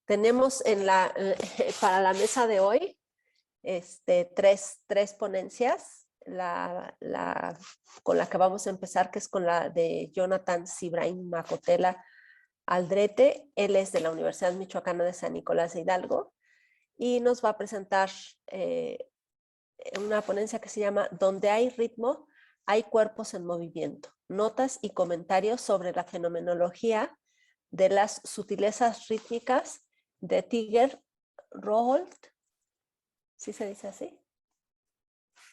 Tenemos para la mesa de hoy tres ponencias. Con la que vamos a empezar, que es con la de Jonathan Cibrain Macotela Aldrete. Él es de la Universidad Michoacana de San Nicolás de Hidalgo y nos va a presentar una ponencia que se llama Donde hay ritmo, hay cuerpos en movimiento. Notas y comentarios sobre la fenomenología de las sutilezas rítmicas de Tiger Roholt. ¿Sí se dice así?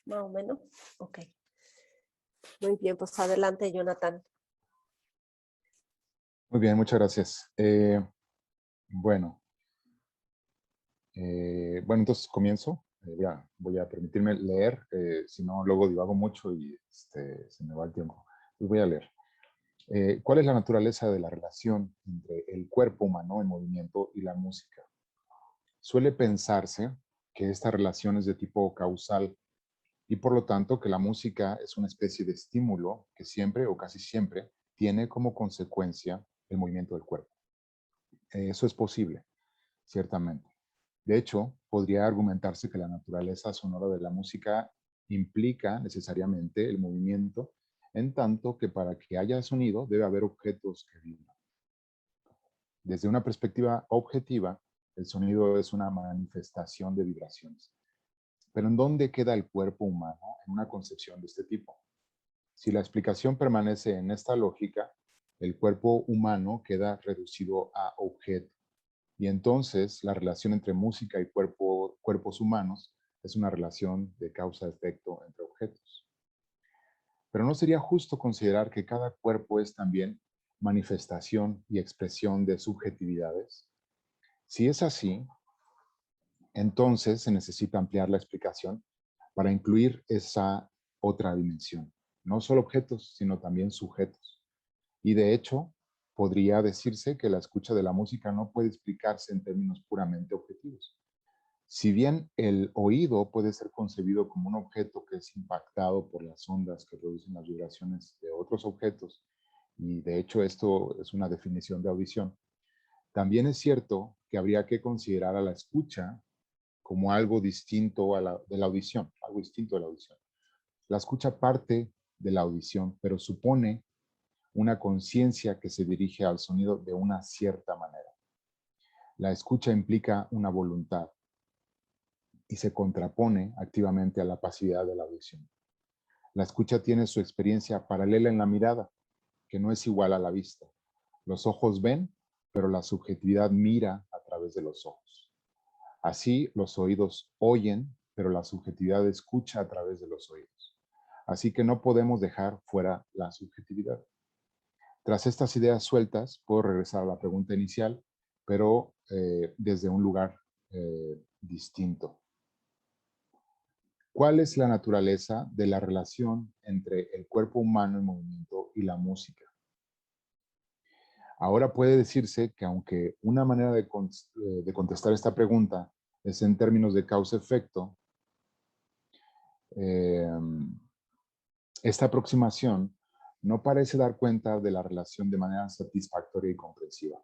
Más o menos. Ok. Muy bien, pues adelante, Jonathan. Muy bien, muchas gracias. Bueno, entonces comienzo. Voy a permitirme leer, si no luego divago mucho y se me va el tiempo. Pues voy a leer. ¿Cuál es la naturaleza de la relación entre el cuerpo humano en movimiento y la música? Suele pensarse que esta relación es de tipo causal y por lo tanto que la música es una especie de estímulo que siempre o casi siempre tiene como consecuencia el movimiento del cuerpo. Eso es posible, ciertamente. De hecho, podría argumentarse que la naturaleza sonora de la música implica necesariamente el movimiento, en tanto que para que haya sonido debe haber objetos que vibran. Desde una perspectiva objetiva, el sonido es una manifestación de vibraciones. Pero ¿en dónde queda el cuerpo humano en una concepción de este tipo? Si la explicación permanece en esta lógica, el cuerpo humano queda reducido a objeto. Y entonces la relación entre música y cuerpos humanos es una relación de causa-efecto entre objetos. Pero ¿no sería justo considerar que cada cuerpo es también manifestación y expresión de subjetividades? Si es así, entonces se necesita ampliar la explicación para incluir esa otra dimensión. No solo objetos, sino también sujetos. Y de hecho, podría decirse que la escucha de la música no puede explicarse en términos puramente objetivos. Si bien el oído puede ser concebido como un objeto que es impactado por las ondas que producen las vibraciones de otros objetos, y de hecho esto es una definición de audición, también es cierto que habría que considerar a la escucha como algo distinto de la audición, algo distinto de la audición. La escucha parte de la audición, pero supone una conciencia que se dirige al sonido de una cierta manera. La escucha implica una voluntad y se contrapone activamente a la pasividad de la audición. La escucha tiene su experiencia paralela en la mirada, que no es igual a la vista. Los ojos ven, pero la subjetividad mira a través de los ojos. Así, los oídos oyen, pero la subjetividad escucha a través de los oídos. Así que no podemos dejar fuera la subjetividad. Tras estas ideas sueltas, puedo regresar a la pregunta inicial, pero desde un lugar distinto. ¿Cuál es la naturaleza de la relación entre el cuerpo humano en movimiento y la música? Ahora puede decirse que aunque una manera de contestar esta pregunta es en términos de causa-efecto, esta aproximación no parece dar cuenta de la relación de manera satisfactoria y comprensiva.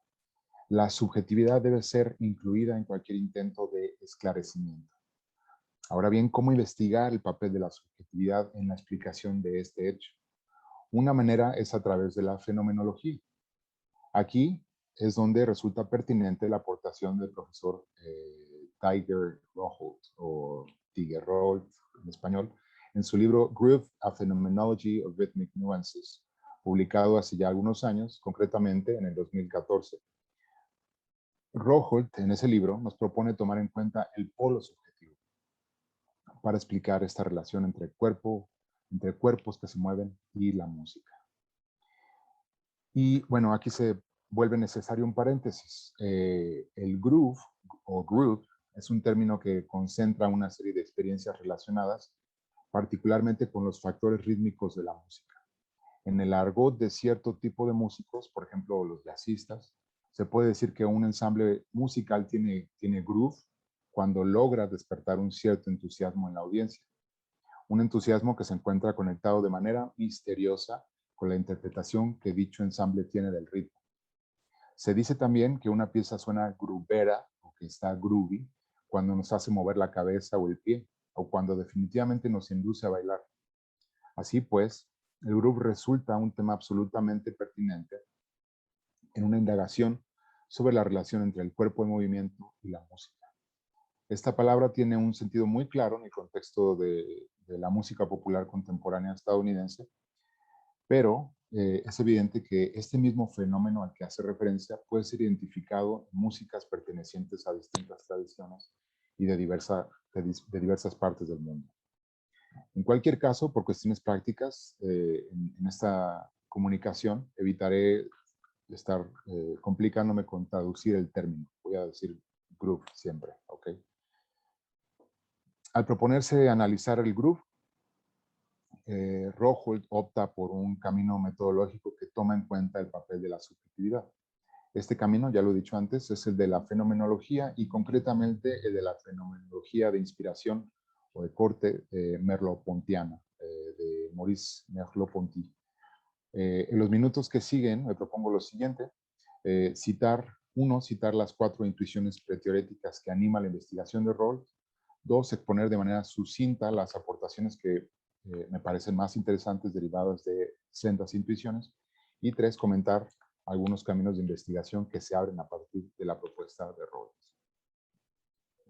La subjetividad debe ser incluida en cualquier intento de esclarecimiento. Ahora bien, ¿cómo investigar el papel de la subjetividad en la explicación de este hecho? Una manera es a través de la fenomenología. Aquí es donde resulta pertinente la aportación del profesor Tiger Roholt, o Tiger Roholt en español, en su libro Groove: A Phenomenology of Rhythmic Nuances, publicado hace ya algunos años, concretamente en el 2014. Roholt, en ese libro, nos propone tomar en cuenta el polo subjetivo para explicar esta relación entre cuerpos que se mueven y la música. Y bueno, aquí se vuelve necesario un paréntesis. El groove o groove es un término que concentra una serie de experiencias relacionadas, particularmente con los factores rítmicos de la música. En el argot de cierto tipo de músicos, por ejemplo, los jazzistas, se puede decir que un ensamble musical tiene groove cuando logra despertar un cierto entusiasmo en la audiencia. Un entusiasmo que se encuentra conectado de manera misteriosa con la interpretación que dicho ensamble tiene del ritmo. Se dice también que una pieza suena groovera o que está groovy cuando nos hace mover la cabeza o el pie o cuando definitivamente nos induce a bailar. Así pues, el groove resulta un tema absolutamente pertinente en una indagación sobre la relación entre el cuerpo en movimiento y la música. Esta palabra tiene un sentido muy claro en el contexto de la música popular contemporánea estadounidense, pero es evidente que este mismo fenómeno al que hace referencia puede ser identificado en músicas pertenecientes a distintas tradiciones y de diversas partes del mundo. En cualquier caso, por cuestiones prácticas, en esta comunicación evitaré estar complicándome con traducir el término. Voy a decir groove siempre, ¿ok? Al proponerse analizar el groove, Rouhault opta por un camino metodológico que toma en cuenta el papel de la subjetividad. Este camino, ya lo he dicho antes, es el de la fenomenología y concretamente el de la fenomenología de inspiración o de corte merleau-pontiana, de Maurice Merleau-Ponty. En los minutos que siguen, me propongo lo siguiente: citar las 4 intuiciones preteoréticas que animan la investigación de Rouhault. 2, exponer de manera sucinta las aportaciones que me parecen más interesantes derivadas de sendas intuiciones. Y 3, comentar algunos caminos de investigación que se abren a partir de la propuesta de Rouhault.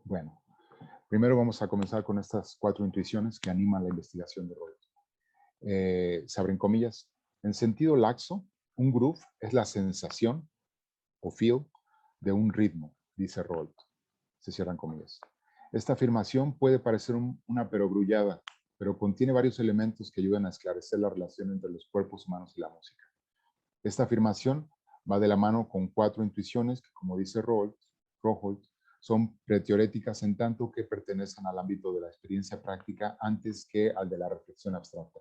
Bueno, primero vamos a comenzar con estas 4 intuiciones que animan la investigación de Rouhault. Se abren comillas. En sentido laxo, un groove es la sensación o feel de un ritmo, dice Rouhault. Se cierran comillas. Esta afirmación puede parecer una perogrullada, pero contiene varios elementos que ayudan a esclarecer la relación entre los cuerpos humanos y la música. Esta afirmación va de la mano con 4 intuiciones que, como dice Rouhault, son preteoréticas en tanto que pertenecen al ámbito de la experiencia práctica antes que al de la reflexión abstracta.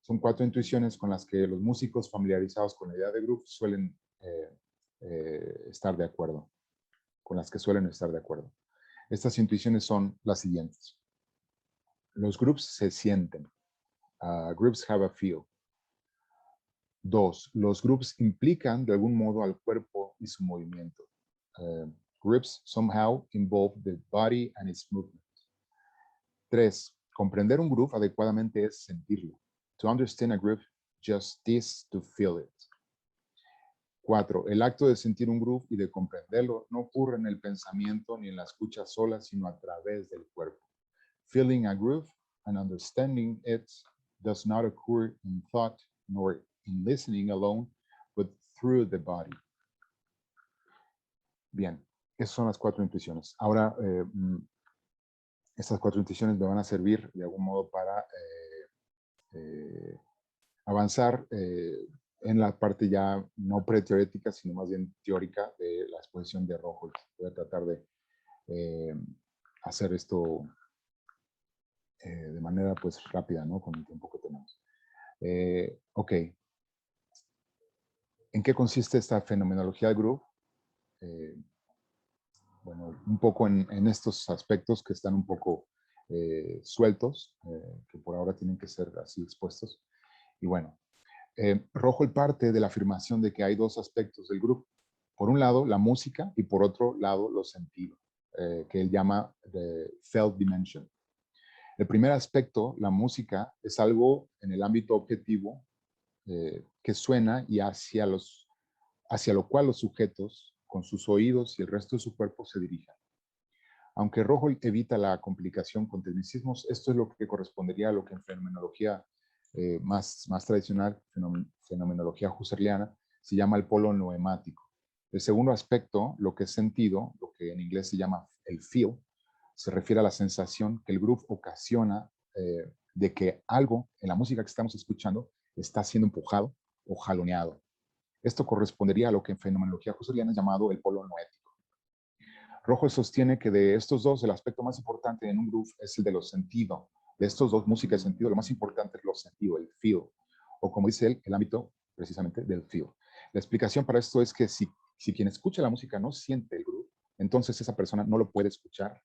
Son 4 intuiciones con las que los músicos familiarizados con la idea de groove suelen estar de acuerdo. Estas intuiciones son las siguientes. Los grooves se sienten. Grooves have a feel. 2. Los grooves implican de algún modo al cuerpo y su movimiento. Grooves somehow involve the body and its movement. 3. Comprender un groove adecuadamente es sentirlo. To understand a groove just is to feel it. 4. El acto de sentir un groove y de comprenderlo no ocurre en el pensamiento ni en la escucha sola, sino a través del cuerpo. Feeling a groove and understanding it does not occur in thought nor in listening alone, but through the body. Bien, esas son las 4 intuiciones. Ahora, estas 4 intuiciones me van a servir de algún modo para avanzar en la parte ya no preteorética, sino más bien teórica de la exposición de Rouhault. Voy a tratar de hacer esto de manera pues rápida, ¿no? Con el tiempo que tenemos. Ok. ¿En qué consiste esta fenomenología del groove? Bueno, un poco en estos aspectos que están un poco sueltos, que por ahora tienen que ser así expuestos. Y bueno, Rouhault parte de la afirmación de que hay 2 aspectos del groove. Por un lado, la música y por otro lado, los sentidos, que él llama the felt dimension. El primer aspecto, la música, es algo en el ámbito objetivo que suena y hacia lo cual los sujetos, con sus oídos y el resto de su cuerpo, se dirigen. Aunque Rouhault evita la complicación con tecnicismos, esto es lo que correspondería a lo que en fenomenología más tradicional, fenomenología husserliana, se llama el polo noemático. El segundo aspecto, lo que es sentido, lo que en inglés se llama el feel, se refiere a la sensación que el groove ocasiona de que algo en la música que estamos escuchando está siendo empujado o jaloneado. Esto correspondería a lo que en fenomenología husserliana es llamado el polo noético. Rouhault sostiene que de estos 2, el aspecto más importante en un groove es el de los sentidos. De estos 2, música y sentido, lo más importante es los sentidos, el feel, o como dice él, el ámbito precisamente del feel. La explicación para esto es que si quien escucha la música no siente el groove, entonces esa persona no lo puede escuchar,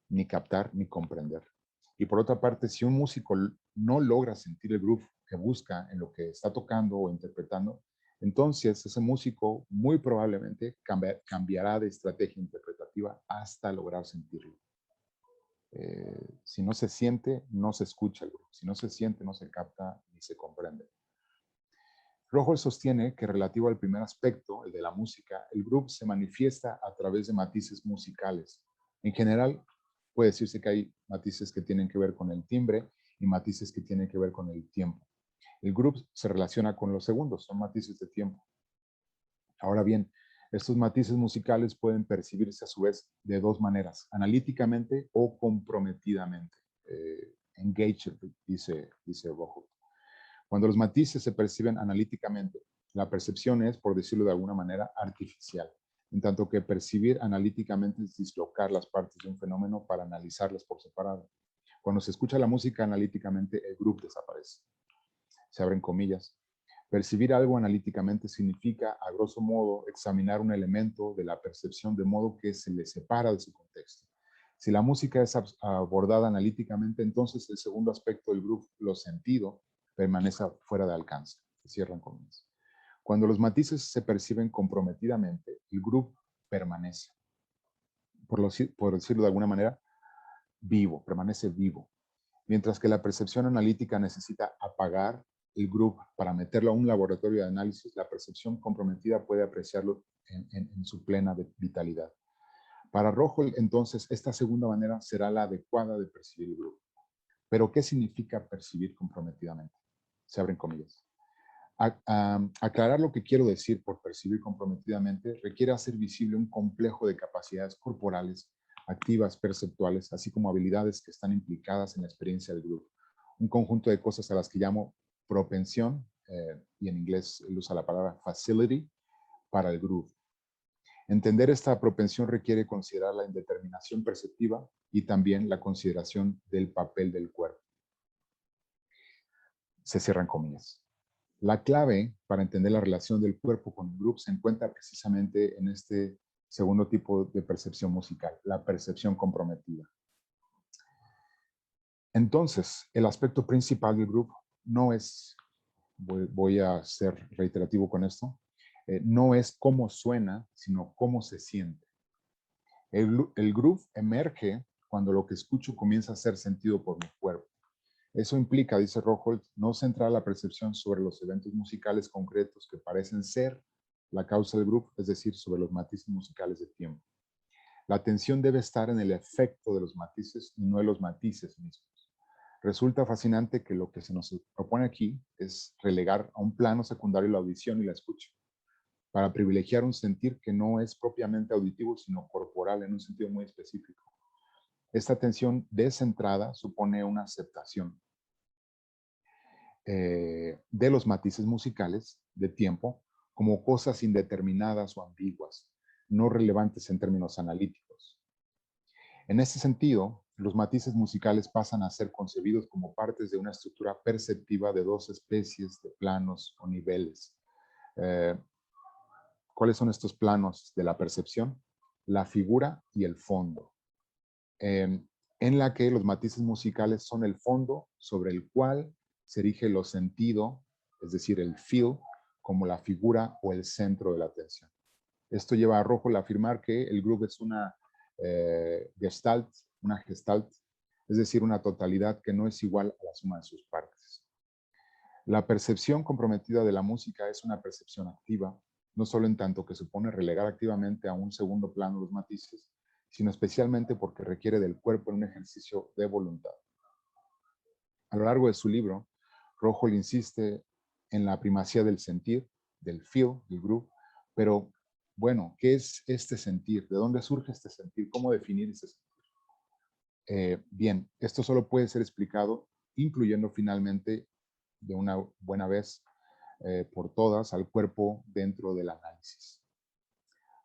ni captar, ni comprender. Y por otra parte, si un músico no logra sentir el groove que busca en lo que está tocando o interpretando, Entonces, ese músico muy probablemente cambiará de estrategia interpretativa hasta lograr sentirlo. Si no se siente, no se escucha el grupo. Si no se siente, no se capta ni se comprende. Rojo sostiene que relativo al primer aspecto, el de la música, el grupo se manifiesta a través de matices musicales. En general, puede decirse que hay matices que tienen que ver con el timbre y matices que tienen que ver con el tiempo. El grupo se relaciona con los segundos, son matices de tiempo. Ahora bien, estos matices musicales pueden percibirse a su vez de dos maneras, analíticamente o comprometidamente. Engaged, dice Rojo. Cuando los matices se perciben analíticamente, la percepción es, por decirlo de alguna manera, artificial, en tanto que percibir analíticamente es dislocar las partes de un fenómeno para analizarlas por separado. Cuando se escucha la música analíticamente, el grupo desaparece. Se abren comillas. Percibir algo analíticamente significa, a grosso modo, examinar un elemento de la percepción de modo que se le separa de su contexto. Si la música es abordada analíticamente, entonces el segundo aspecto del grupo, lo sentido, permanece fuera de alcance. Se cierran comillas. Cuando los matices se perciben comprometidamente, el grupo permanece, por decirlo de alguna manera, vivo, permanece vivo. Mientras que la percepción analítica necesita apagar el grupo para meterlo a un laboratorio de análisis, la percepción comprometida puede apreciarlo en su plena vitalidad. Para Rojo, entonces, esta segunda manera será la adecuada de percibir el grupo. Pero, ¿qué significa percibir comprometidamente? Se abren comillas. Aclarar lo que quiero decir por percibir comprometidamente requiere hacer visible un complejo de capacidades corporales, activas, perceptuales, así como habilidades que están implicadas en la experiencia del grupo. Un conjunto de cosas a las que llamo propensión, y en inglés él usa la palabra facility, para el grupo. Entender esta propensión requiere considerar la indeterminación perceptiva y también la consideración del papel del cuerpo. Se cierran comillas. La clave para entender la relación del cuerpo con el grupo se encuentra precisamente en este segundo tipo de percepción musical, la percepción comprometida. Entonces, el aspecto principal del grupo no es, voy a ser reiterativo con esto, no es cómo suena, sino cómo se siente. El groove emerge cuando lo que escucho comienza a hacer sentido por mi cuerpo. Eso implica, dice Rojolt, no centrar la percepción sobre los eventos musicales concretos que parecen ser la causa del grupo, es decir, sobre los matices musicales de tiempo. La atención debe estar en el efecto de los matices y no en los matices mismos. Resulta fascinante que lo que se nos propone aquí es relegar a un plano secundario la audición y la escucha, para privilegiar un sentir que no es propiamente auditivo, sino corporal en un sentido muy específico. Esta atención descentrada supone una aceptación de los matices musicales de tiempo como cosas indeterminadas o ambiguas, no relevantes en términos analíticos. En este sentido, los matices musicales pasan a ser concebidos como partes de una estructura perceptiva de dos especies de planos o niveles. ¿Cuáles son estos planos de la percepción? La figura y el fondo. En la que los matices musicales son el fondo sobre el cual se erige lo sentido, es decir, el feel, como la figura o el centro de la atención. Esto lleva a Rojo a afirmar que el groove es una gestalt, es decir, una totalidad que no es igual a la suma de sus partes. La percepción comprometida de la música es una percepción activa, no solo en tanto que supone relegar activamente a un segundo plano los matices, sino especialmente porque requiere del cuerpo en un ejercicio de voluntad. A lo largo de su libro, Rojo le insiste en la primacía del sentir, del feel, del groove, pero bueno, ¿qué es este sentir? ¿De dónde surge este sentir? ¿Cómo definir este sentir? Bien, esto solo puede ser explicado incluyendo finalmente de una buena vez por todas al cuerpo dentro del análisis.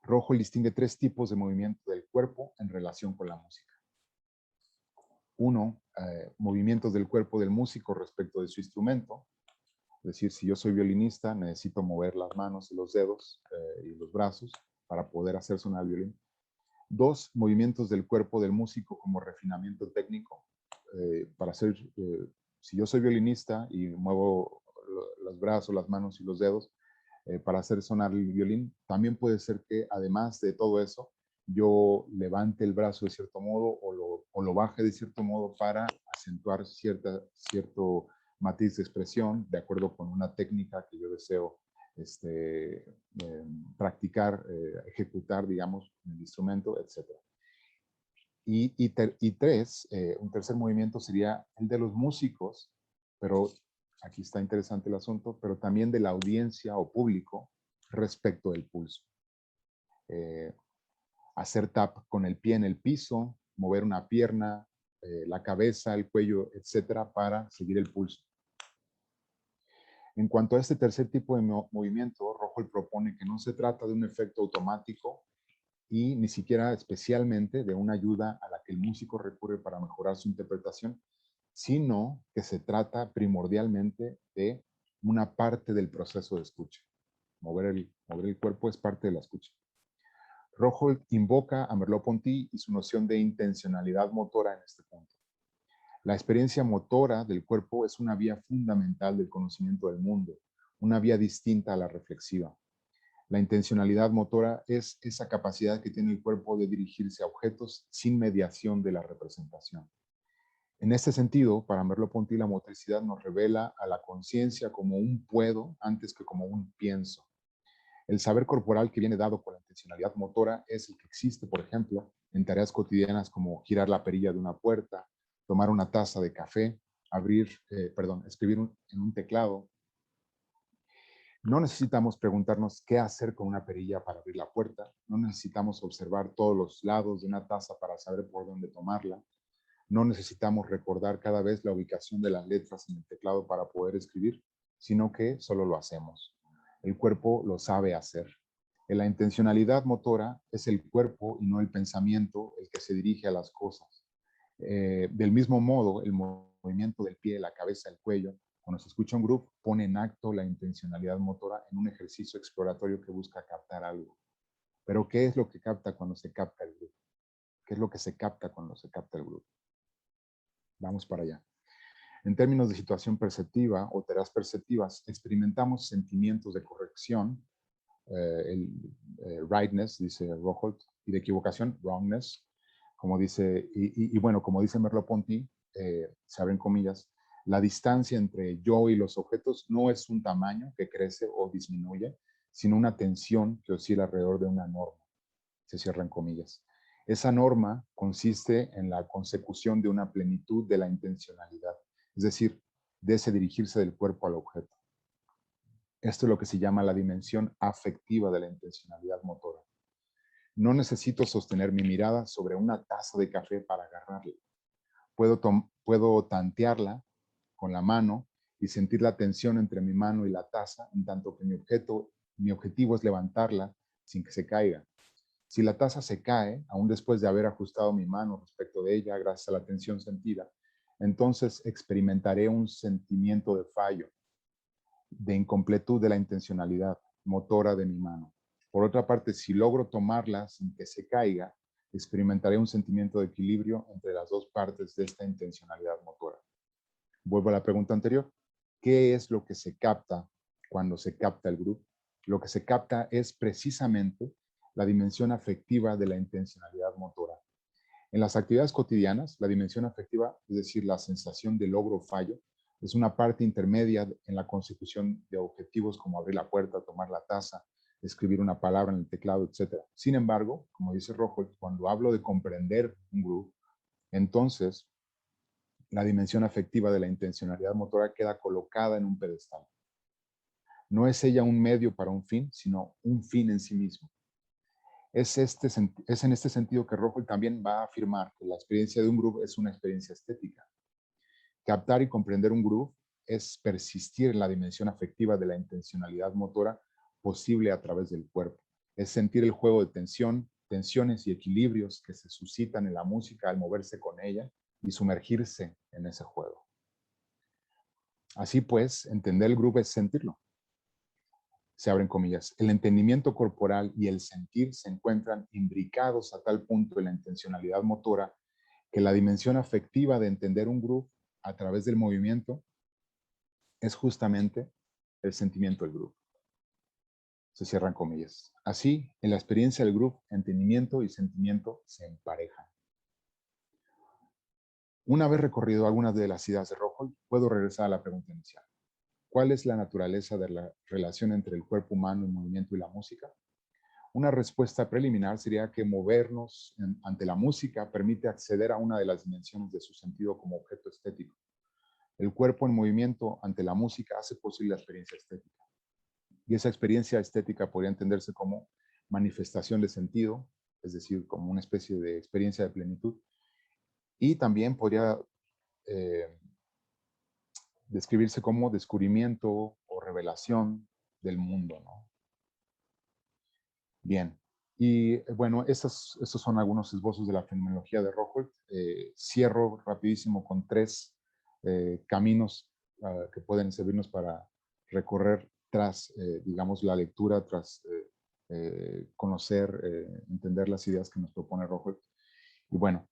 Rojo distingue tres tipos de movimiento del cuerpo en relación con la música. Uno, movimientos del cuerpo del músico respecto de su instrumento. Es decir, si yo soy violinista, necesito mover las manos y los dedos y los brazos para poder hacer sonar el violín. Dos, movimientos del cuerpo del músico como refinamiento técnico. Para hacer, si yo soy violinista y muevo los brazos, las manos y los dedos, para hacer sonar el violín. También puede ser que además de todo eso, yo levante el brazo de cierto modo o lo baje de cierto modo para acentuar cierto matiz de expresión de acuerdo con una técnica que yo deseo practicar, ejecutar, digamos, en el instrumento, etc. Un tercer movimiento sería el de los músicos, pero aquí está interesante el asunto, pero también de la audiencia o público respecto del pulso. Hacer tap con el pie en el piso, mover una pierna, la cabeza, el cuello, etcétera, para seguir el pulso. En cuanto a este tercer tipo de movimiento, Rojolt propone que no se trata de un efecto automático y ni siquiera especialmente de una ayuda a la que el músico recurre para mejorar su interpretación, sino que se trata primordialmente de una parte del proceso de escucha. Mover el cuerpo es parte de la escucha. Rojolt invoca a Merleau-Ponty y su noción de intencionalidad motora en este punto. La experiencia motora del cuerpo es una vía fundamental del conocimiento del mundo, una vía distinta a la reflexiva. La intencionalidad motora es esa capacidad que tiene el cuerpo de dirigirse a objetos sin mediación de la representación. En este sentido, para Merleau-Ponty, la motricidad nos revela a la conciencia como un puedo antes que como un pienso. El saber corporal que viene dado por la intencionalidad motora es el que existe, por ejemplo, en tareas cotidianas como girar la perilla de una puerta, tomar una taza de café, escribir en un teclado. No necesitamos preguntarnos qué hacer con una perilla para abrir la puerta. No necesitamos observar todos los lados de una taza para saber por dónde tomarla. No necesitamos recordar cada vez la ubicación de las letras en el teclado para poder escribir, sino que solo lo hacemos. El cuerpo lo sabe hacer. En la intencionalidad motora es el cuerpo y no el pensamiento el que se dirige a las cosas. Del mismo modo, el movimiento del pie, la cabeza, el cuello, cuando se escucha un groove, pone en acto la intencionalidad motora en un ejercicio exploratorio que busca captar algo. Pero, ¿qué es lo que capta cuando se capta el groove? ¿Qué es lo que se capta cuando se capta el groove? Vamos para allá. En términos de situación perceptiva o tareas perceptivas, experimentamos sentimientos de corrección, rightness, dice Rojolt, y de equivocación, wrongness, como dice, bueno, como dice Merleau-Ponty, se abren comillas, la distancia entre yo y los objetos no es un tamaño que crece o disminuye, sino una tensión que oscila alrededor de una norma, se cierran comillas. Esa norma consiste en la consecución de una plenitud de la intencionalidad, es decir, de ese dirigirse del cuerpo al objeto. Esto es lo que se llama la dimensión afectiva de la intencionalidad motora. No necesito sostener mi mirada sobre una taza de café para agarrarla. Puedo tantearla con la mano y sentir la tensión entre mi mano y la taza, en tanto que mi objetivo es levantarla sin que se caiga. Si la taza se cae, aún después de haber ajustado mi mano respecto de ella gracias a la tensión sentida, entonces experimentaré un sentimiento de fallo, de incompletud de la intencionalidad motora de mi mano. Por otra parte, si logro tomarla sin que se caiga, experimentaré un sentimiento de equilibrio entre las dos partes de esta intencionalidad motora. Vuelvo a la pregunta anterior. ¿Qué es lo que se capta cuando se capta el groove? Lo que se capta es precisamente la dimensión afectiva de la intencionalidad motora. En las actividades cotidianas, la dimensión afectiva, es decir, la sensación de logro o fallo, es una parte intermedia en la consecución de objetivos como abrir la puerta, tomar la taza, escribir una palabra en el teclado, etc. Sin embargo, como dice Rojolt, cuando hablo de comprender un groove, entonces la dimensión afectiva de la intencionalidad motora queda colocada en un pedestal. No es ella un medio para un fin, sino un fin en sí mismo. Es en este sentido que Rojolt también va a afirmar que la experiencia de un groove es una experiencia estética. Captar y comprender un groove es persistir en la dimensión afectiva de la intencionalidad motora posible a través del cuerpo. Es sentir el juego de tensiones y equilibrios que se suscitan en la música al moverse con ella y sumergirse en ese juego. Así pues, entender el groove es sentirlo. Se abren comillas. El entendimiento corporal y el sentir se encuentran imbricados a tal punto en la intencionalidad motora que la dimensión afectiva de entender un groove a través del movimiento es justamente el sentimiento del groove. Se cierran comillas. Así, en la experiencia del grupo, entendimiento y sentimiento se emparejan. Una vez recorrido algunas de las ideas de Rockhold, puedo regresar a la pregunta inicial. ¿Cuál es la naturaleza de la relación entre el cuerpo humano, el movimiento y la música? Una respuesta preliminar sería que movernos ante la música permite acceder a una de las dimensiones de su sentido como objeto estético. El cuerpo en movimiento ante la música hace posible la experiencia estética. Y esa experiencia estética podría entenderse como manifestación de sentido, es decir, como una especie de experiencia de plenitud. Y también podría describirse como descubrimiento o revelación del mundo, ¿no? Bien. Y bueno, estos son algunos esbozos de la fenomenología de Rockhold. Cierro rapidísimo con 3 caminos que pueden servirnos para recorrer tras, digamos, la lectura, tras conocer, entender las ideas que nos propone Rockhold. Y bueno,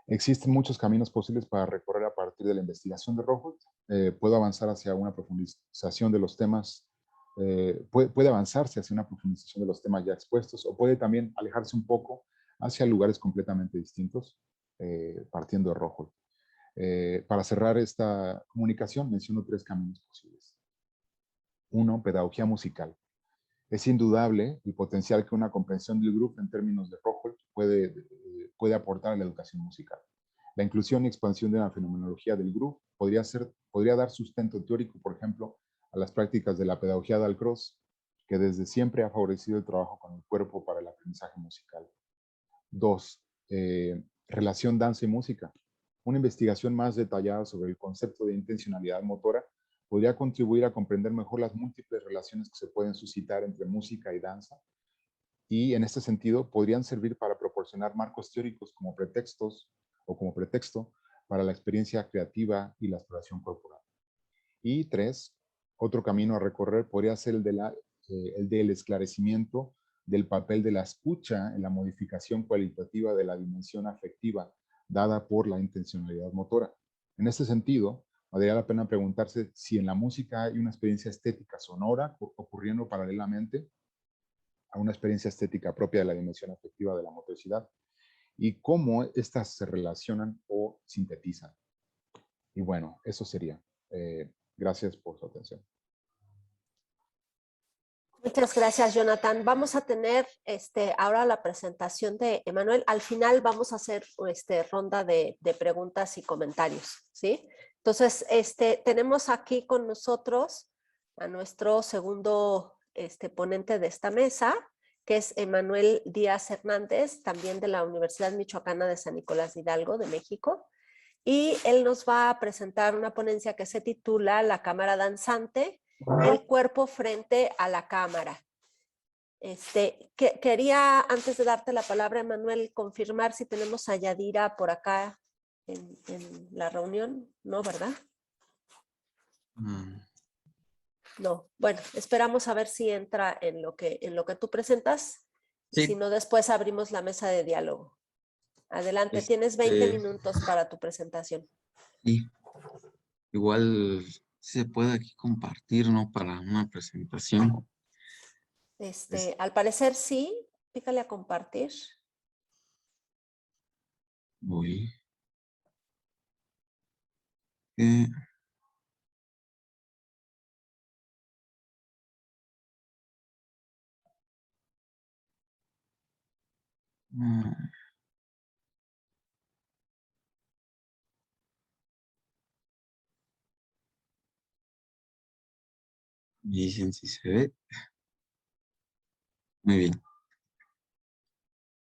existen muchos caminos posibles para recorrer a partir de la investigación de Rockhold. Puedo avanzar hacia una profundización de los temas, puede avanzarse hacia una profundización de los temas ya expuestos, o puede también alejarse un poco hacia lugares completamente distintos, partiendo de Rockhold. Para cerrar esta comunicación, menciono 3 caminos posibles. 1, pedagogía musical. Es indudable el potencial que una comprensión del grupo en términos de Rockhold puede aportar a la educación musical. La inclusión y expansión de la fenomenología del grupo podría dar sustento teórico, por ejemplo, a las prácticas de la pedagogía de Dalcroze, que desde siempre ha favorecido el trabajo con el cuerpo para el aprendizaje musical. 2. Relación danza y música. Una investigación más detallada sobre el concepto de intencionalidad motora podría contribuir a comprender mejor las múltiples relaciones que se pueden suscitar entre música y danza, y en este sentido podrían servir para proporcionar marcos teóricos como pretextos o como pretexto para la experiencia creativa y la exploración corporal. Y 3, otro camino a recorrer podría ser el del esclarecimiento del papel de la escucha en la modificación cualitativa de la dimensión afectiva dada por la intencionalidad motora. En este sentido, valdría la pena preguntarse si en la música hay una experiencia estética sonora ocurriendo paralelamente a una experiencia estética propia de la dimensión afectiva de la motricidad, y cómo estas se relacionan o sintetizan. Y bueno, eso sería. Gracias por su atención. Muchas gracias, Jonathan. Vamos a tener ahora la presentación de Emanuel. Al final vamos a hacer ronda de preguntas y comentarios, ¿sí? Entonces, tenemos aquí con nosotros a nuestro segundo ponente de esta mesa, que es Emanuel Díaz Hernández, también de la Universidad Michoacana de San Nicolás de Hidalgo, de México. Y él nos va a presentar una ponencia que se titula La cámara danzante, el cuerpo frente a la cámara. Quería, antes de darte la palabra, Emanuel, confirmar si tenemos a Yadira por acá en la reunión. No, ¿verdad? No. Bueno, esperamos a ver si entra en lo que tú presentas. Sí. Si no, después abrimos la mesa de diálogo. Adelante, tienes 20 minutos para tu presentación. Y igual se puede aquí compartir, ¿no? Para una presentación. Al parecer sí. Pícale a compartir. Voy. Y dicen si se ve. Muy bien.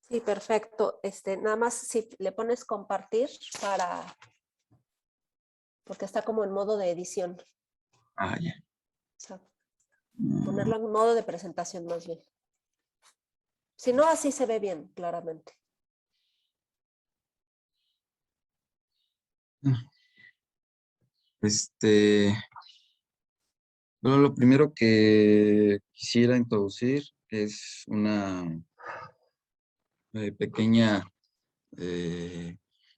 Sí, perfecto. Nada más si le pones compartir porque está como en modo de edición. Ah, ya. O sea, ponerlo en modo de presentación más bien. Si no, así se ve bien, claramente. Bueno, lo primero que quisiera introducir es una pequeña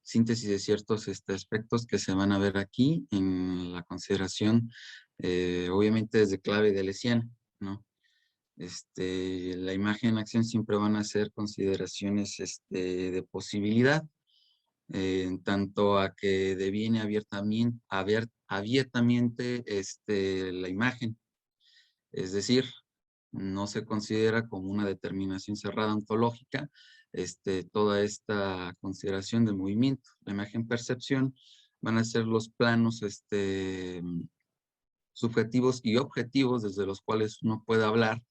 síntesis de ciertos aspectos que se van a ver aquí en la consideración, obviamente desde clave de Lesiana, ¿no? La imagen en acción siempre van a ser consideraciones de posibilidad, en tanto a que deviene abiertamente la imagen. Es decir, no se considera como una determinación cerrada ontológica toda esta consideración de movimiento. La imagen percepción van a ser los planos subjetivos y objetivos desde los cuales uno puede hablar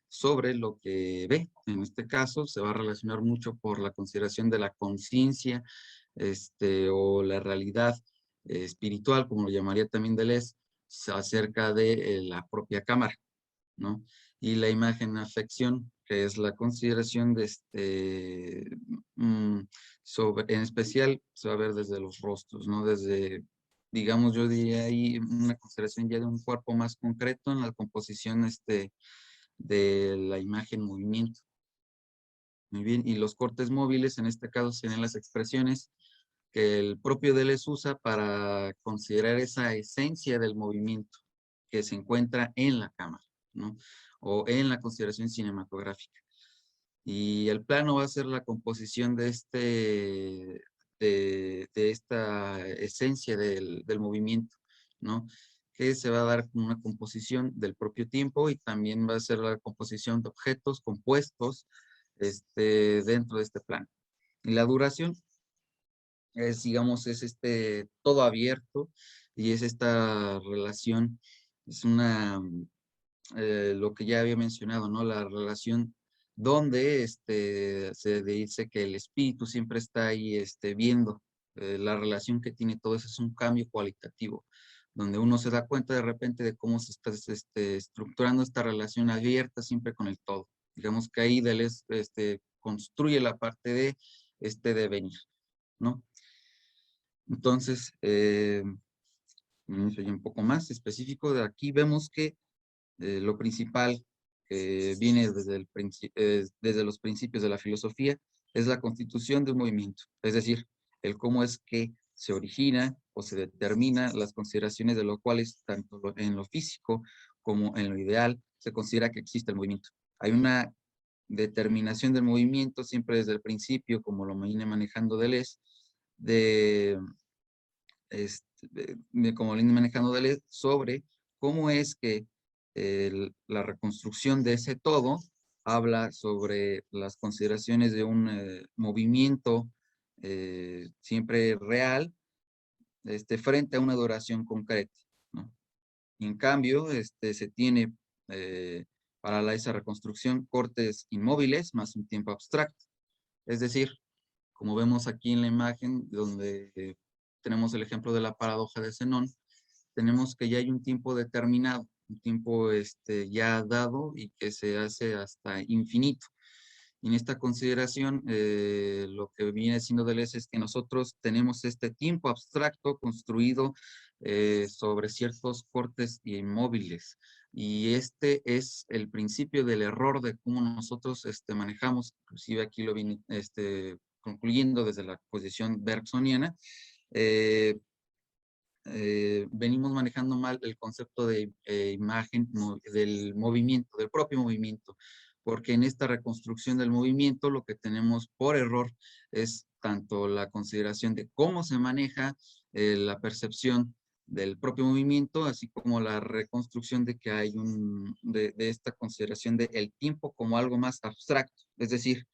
sobre lo que ve. En este caso se va a relacionar mucho por la consideración de la conciencia o la realidad espiritual, como lo llamaría también Deleuze, acerca de la propia cámara, ¿no? Y la imagen afección, que es la consideración de en especial se va a ver desde los rostros, ¿no? Desde, digamos, yo diría ahí una consideración ya de un cuerpo más concreto en la composición de la imagen movimiento. Muy bien, y los cortes móviles en este caso serían las expresiones que el propio Deleuze usa para considerar esa esencia del movimiento que se encuentra en la cámara, ¿no? O en la consideración cinematográfica. Y el plano va a ser la composición de esta esencia del movimiento, ¿no? Que se va a dar con una composición del propio tiempo y también va a ser la composición de objetos compuestos dentro de este plano. Y la duración es, digamos, es todo abierto y es esta relación, es lo que ya había mencionado, ¿no? La relación donde se dice que el espíritu siempre está ahí viendo la relación que tiene todo eso, es un cambio cualitativo, donde uno se da cuenta de repente de cómo se está estructurando esta relación abierta siempre con el todo. Digamos que ahí Deleuze construye la parte de devenir, ¿no? Entonces, soy un poco más específico de aquí, vemos que lo principal que viene desde los principios de la filosofía es la constitución de un movimiento, es decir, el cómo es que se origina o se determina las consideraciones de lo cual es tanto en lo físico como en lo ideal se considera que existe el movimiento. Hay una determinación del movimiento siempre desde el principio, como lo viene manejando Deleuze, como lo viene manejando Deleuze, sobre cómo es que la reconstrucción de ese todo habla sobre las consideraciones de un movimiento siempre real frente a una duración concreta, ¿no? Y en cambio, se tiene para esa reconstrucción cortes inmóviles más un tiempo abstracto. Es decir, como vemos aquí en la imagen, donde tenemos el ejemplo de la paradoja de Zenón, tenemos que ya hay un tiempo determinado, un tiempo ya dado y que se hace hasta infinito. Y en esta consideración, lo que viene siendo Deleuze es que nosotros tenemos este tiempo abstracto construido sobre ciertos cortes inmóviles. Y este es el principio del error de cómo nosotros manejamos, inclusive aquí lo viene concluyendo desde la posición bergsoniana, venimos manejando mal el concepto de imagen del movimiento, del propio movimiento, porque en esta reconstrucción del movimiento lo que tenemos por error es tanto la consideración de cómo se maneja la percepción del propio movimiento, así como la reconstrucción de que hay de esta consideración del tiempo como algo más abstracto, es decir,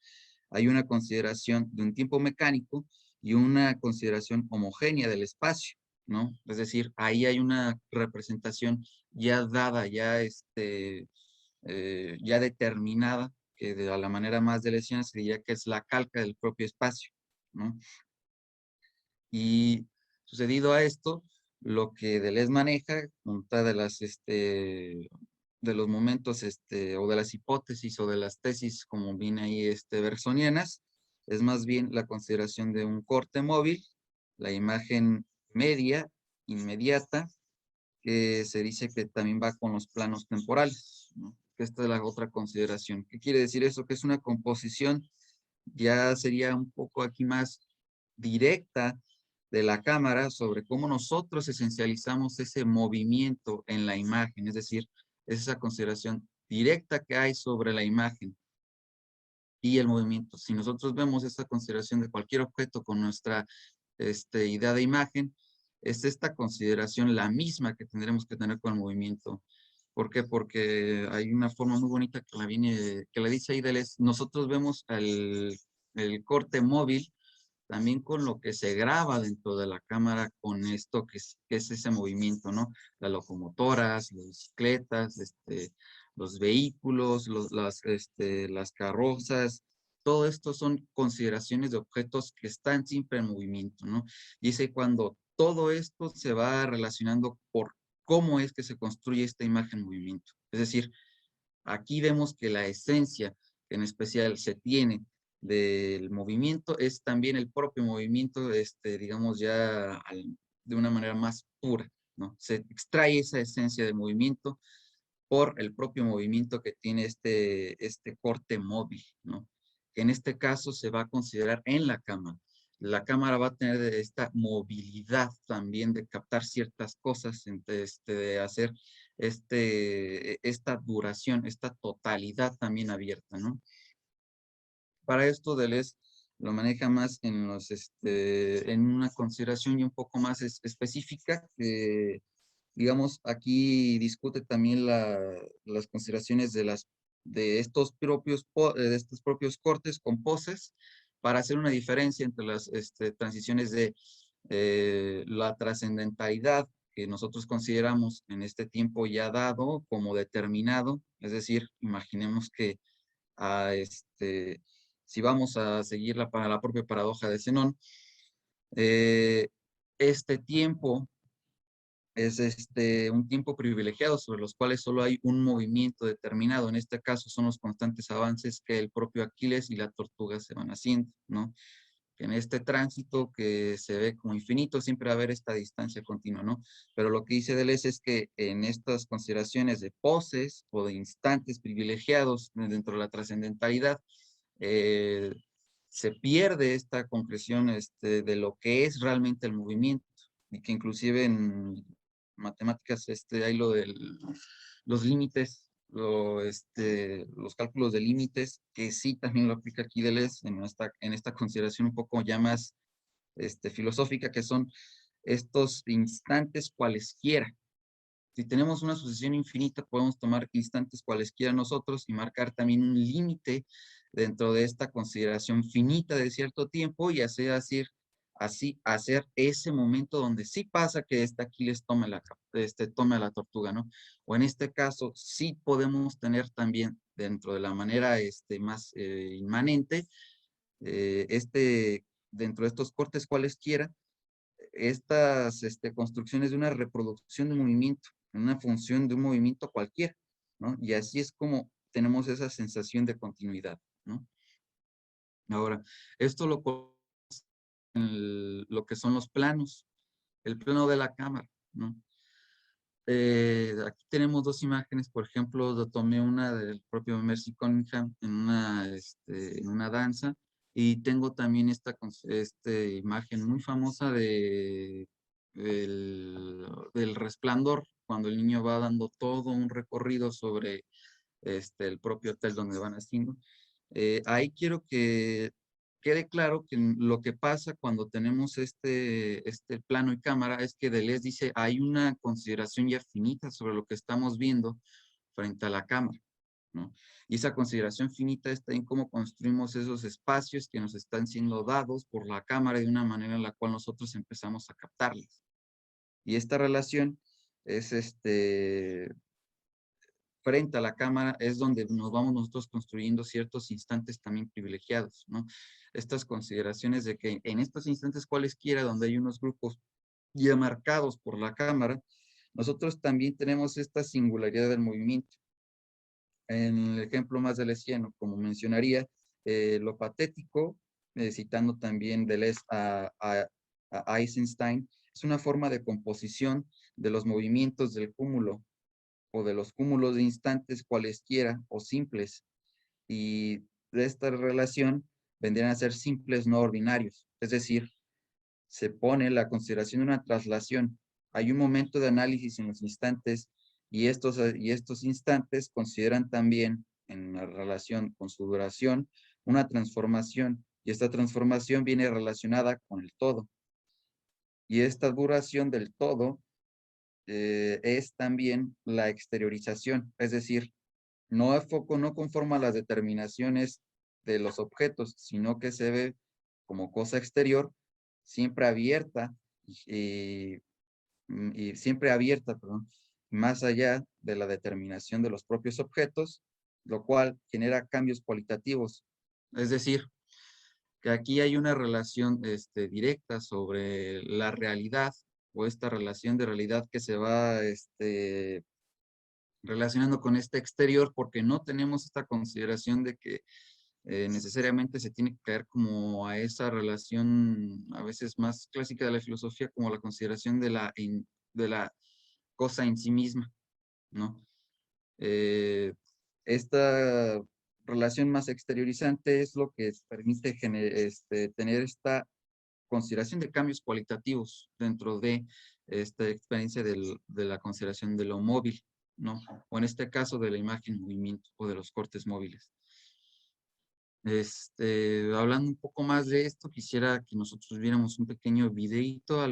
hay una consideración de un tiempo mecánico y una consideración homogénea del espacio, ¿no? Es decir, ahí hay una representación ya dada, ya determinada, que de la manera más deleuziana se diría que es la calca del propio espacio, ¿no? Y sucedido a esto, lo que Deleuze maneja, una de las, de los momentos, o de las hipótesis o de las tesis, como viene ahí, bersonianas, es más bien la consideración de un corte móvil, la imagen media, inmediata, que se dice que también va con los planos temporales, ¿no? Esta es la otra consideración. ¿Qué quiere decir eso? Que es una composición, ya sería un poco aquí más directa de la cámara sobre cómo nosotros esencializamos ese movimiento en la imagen, es decir, es esa consideración directa que hay sobre la imagen y el movimiento. Si nosotros vemos esta consideración de cualquier objeto con nuestra idea de imagen, es esta consideración la misma que tendremos que tener con el movimiento. ¿Por qué? Porque hay una forma muy bonita que la dice ahí Deleuze. Nosotros vemos el corte móvil también con lo que se graba dentro de la cámara con esto que es ese movimiento, ¿no? Las locomotoras, las bicicletas, los vehículos, las carrozas, todo esto son consideraciones de objetos que están siempre en movimiento, ¿no? Y es cuando todo esto se va relacionando por cómo es que se construye esta imagen en movimiento. Es decir, aquí vemos que la esencia que en especial se tiene del movimiento es también el propio movimiento, digamos ya de una manera más pura, ¿no? Se extrae esa esencia del movimiento por el propio movimiento que tiene este corte móvil, ¿no? Que en este caso se va a considerar en la cámara. La cámara va a tener esta movilidad también de captar ciertas cosas, de hacer esta duración, esta totalidad también abierta, ¿no? Para esto Deleuze lo maneja más en una consideración y un poco más específica, que digamos aquí discute también las consideraciones de estos propios cortes con poses para hacer una diferencia entre las transiciones de la trascendentalidad que nosotros consideramos en este tiempo ya dado como determinado, es decir, imaginemos que a si vamos a seguir para la propia paradoja de Zenón, este tiempo es un tiempo privilegiado sobre los cuales solo hay un movimiento determinado. En este caso son los constantes avances que el propio Aquiles y la tortuga se van haciendo, ¿no? Que en este tránsito que se ve como infinito siempre va a haber esta distancia continua, ¿no? Pero lo que dice Deleuze es que en estas consideraciones de poses o de instantes privilegiados dentro de la trascendentalidad, se pierde esta concreción de lo que es realmente el movimiento, y que inclusive en matemáticas hay los límites, los cálculos de límites, que sí también lo aplica aquí Deleuze en esta consideración un poco ya más filosófica, que son estos instantes cualesquiera. Si tenemos una sucesión infinita, podemos tomar instantes cualesquiera nosotros y marcar también un límite dentro de esta consideración finita de cierto tiempo y así hacer ese momento donde sí pasa que Aquiles tome la tortuga, ¿no? O en este caso, sí podemos tener también dentro de la manera más inmanente, dentro de estos cortes cualesquiera, estas construcciones de una reproducción de un movimiento, una función de un movimiento cualquiera, ¿no? Y así es como tenemos esa sensación de continuidad, ¿no? Ahora, esto lo que son los planos, el plano de la cámara, ¿no? Aquí tenemos dos imágenes, por ejemplo, tomé una del propio Mercy Cunningham en una danza, y tengo también esta imagen muy famosa del Resplandor, cuando el niño va dando todo un recorrido sobre el propio hotel donde van haciendo. Ahí quiero que quede claro que lo que pasa cuando tenemos este plano y cámara es que Deleuze dice hay una consideración ya finita sobre lo que estamos viendo frente a la cámara, ¿no? Y esa consideración finita está en cómo construimos esos espacios que nos están siendo dados por la cámara de una manera en la cual nosotros empezamos a captarlas. Y esta relación es frente a la cámara es donde nos vamos nosotros construyendo ciertos instantes también privilegiados, ¿no? Estas consideraciones de que en estos instantes cualesquiera donde hay unos grupos ya marcados por la cámara, nosotros también tenemos esta singularidad del movimiento. En el ejemplo más deleuziano, como mencionaría, lo patético, citando también Deleuze a Eisenstein, es una forma de composición de los movimientos del cúmulo o de los cúmulos de instantes cualesquiera o simples, y de esta relación vendrían a ser simples no ordinarios, es decir, se pone la consideración de una traslación. Hay un momento de análisis en los instantes y estos instantes consideran también en la relación con su duración una transformación, y esta transformación viene relacionada con el todo. Y esta duración del todo es también la exteriorización, es decir, no conforma las determinaciones de los objetos, sino que se ve como cosa exterior, siempre abierta y siempre abierta, perdón, más allá de la determinación de los propios objetos, lo cual genera cambios cualitativos. Es decir, que aquí hay una relación directa sobre la realidad o esta relación de realidad que se va relacionando con este exterior porque no tenemos esta consideración de que necesariamente se tiene que caer como a esa relación a veces más clásica de la filosofía como la consideración de la cosa en sí misma, ¿no? Esta relación más exteriorizante es lo que permite tener esta consideración de cambios cualitativos dentro de esta experiencia de la consideración de lo móvil, ¿no? O en este caso de la imagen en movimiento o de los cortes móviles. Hablando un poco más de esto, quisiera que nosotros viéramos un pequeño videito,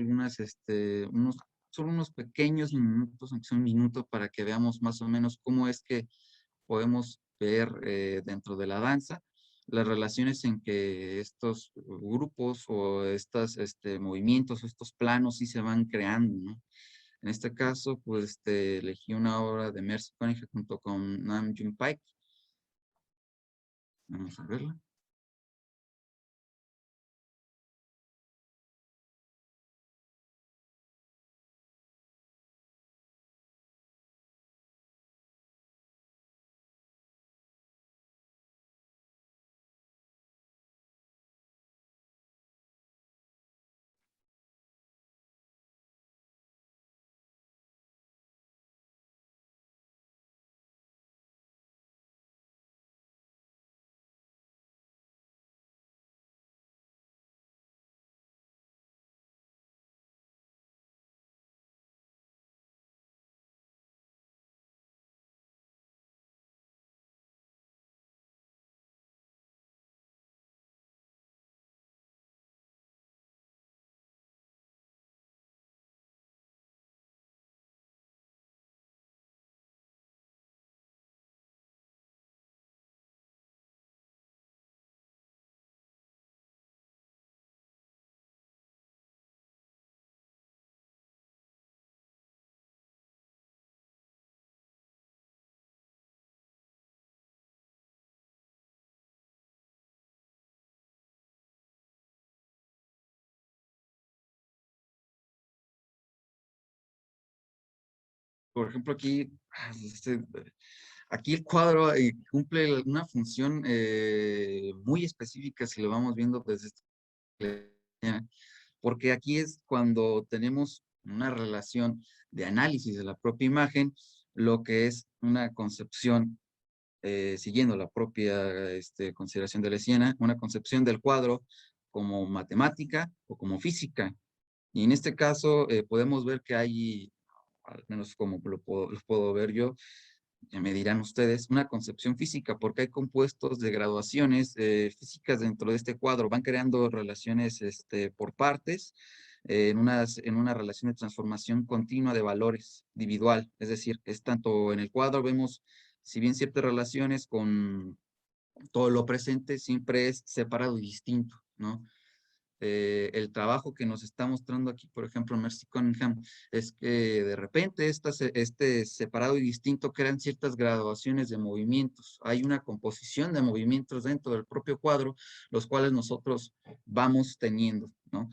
solo unos pequeños minutos, aunque sea un minuto, para que veamos más o menos cómo es que podemos ver dentro de la danza las relaciones en que estos grupos o estos movimientos o estos planos sí se van creando, ¿no? En este caso, pues elegí una obra de Merce Cunningham junto con Nam June Paik. Vamos a verla. Por ejemplo, aquí el cuadro cumple una función muy específica si lo vamos viendo desde porque aquí es cuando tenemos una relación de análisis de la propia imagen, lo que es una concepción, siguiendo la propia consideración de Lesiana, una concepción del cuadro como matemática o como física. Y en este caso podemos ver que hay, al menos como lo puedo ver yo, ya me dirán ustedes, una concepción física, porque hay compuestos de graduaciones físicas dentro de este cuadro, van creando relaciones por partes, en una relación de transformación continua de valores individual, es decir, es tanto en el cuadro vemos, si bien ciertas relaciones con todo lo presente, siempre es separado y distinto, ¿no? El trabajo que nos está mostrando aquí, por ejemplo, Mercy Cunningham, es que de repente este separado y distinto crean ciertas graduaciones de movimientos. Hay una composición de movimientos dentro del propio cuadro, los cuales nosotros vamos teniendo, ¿no?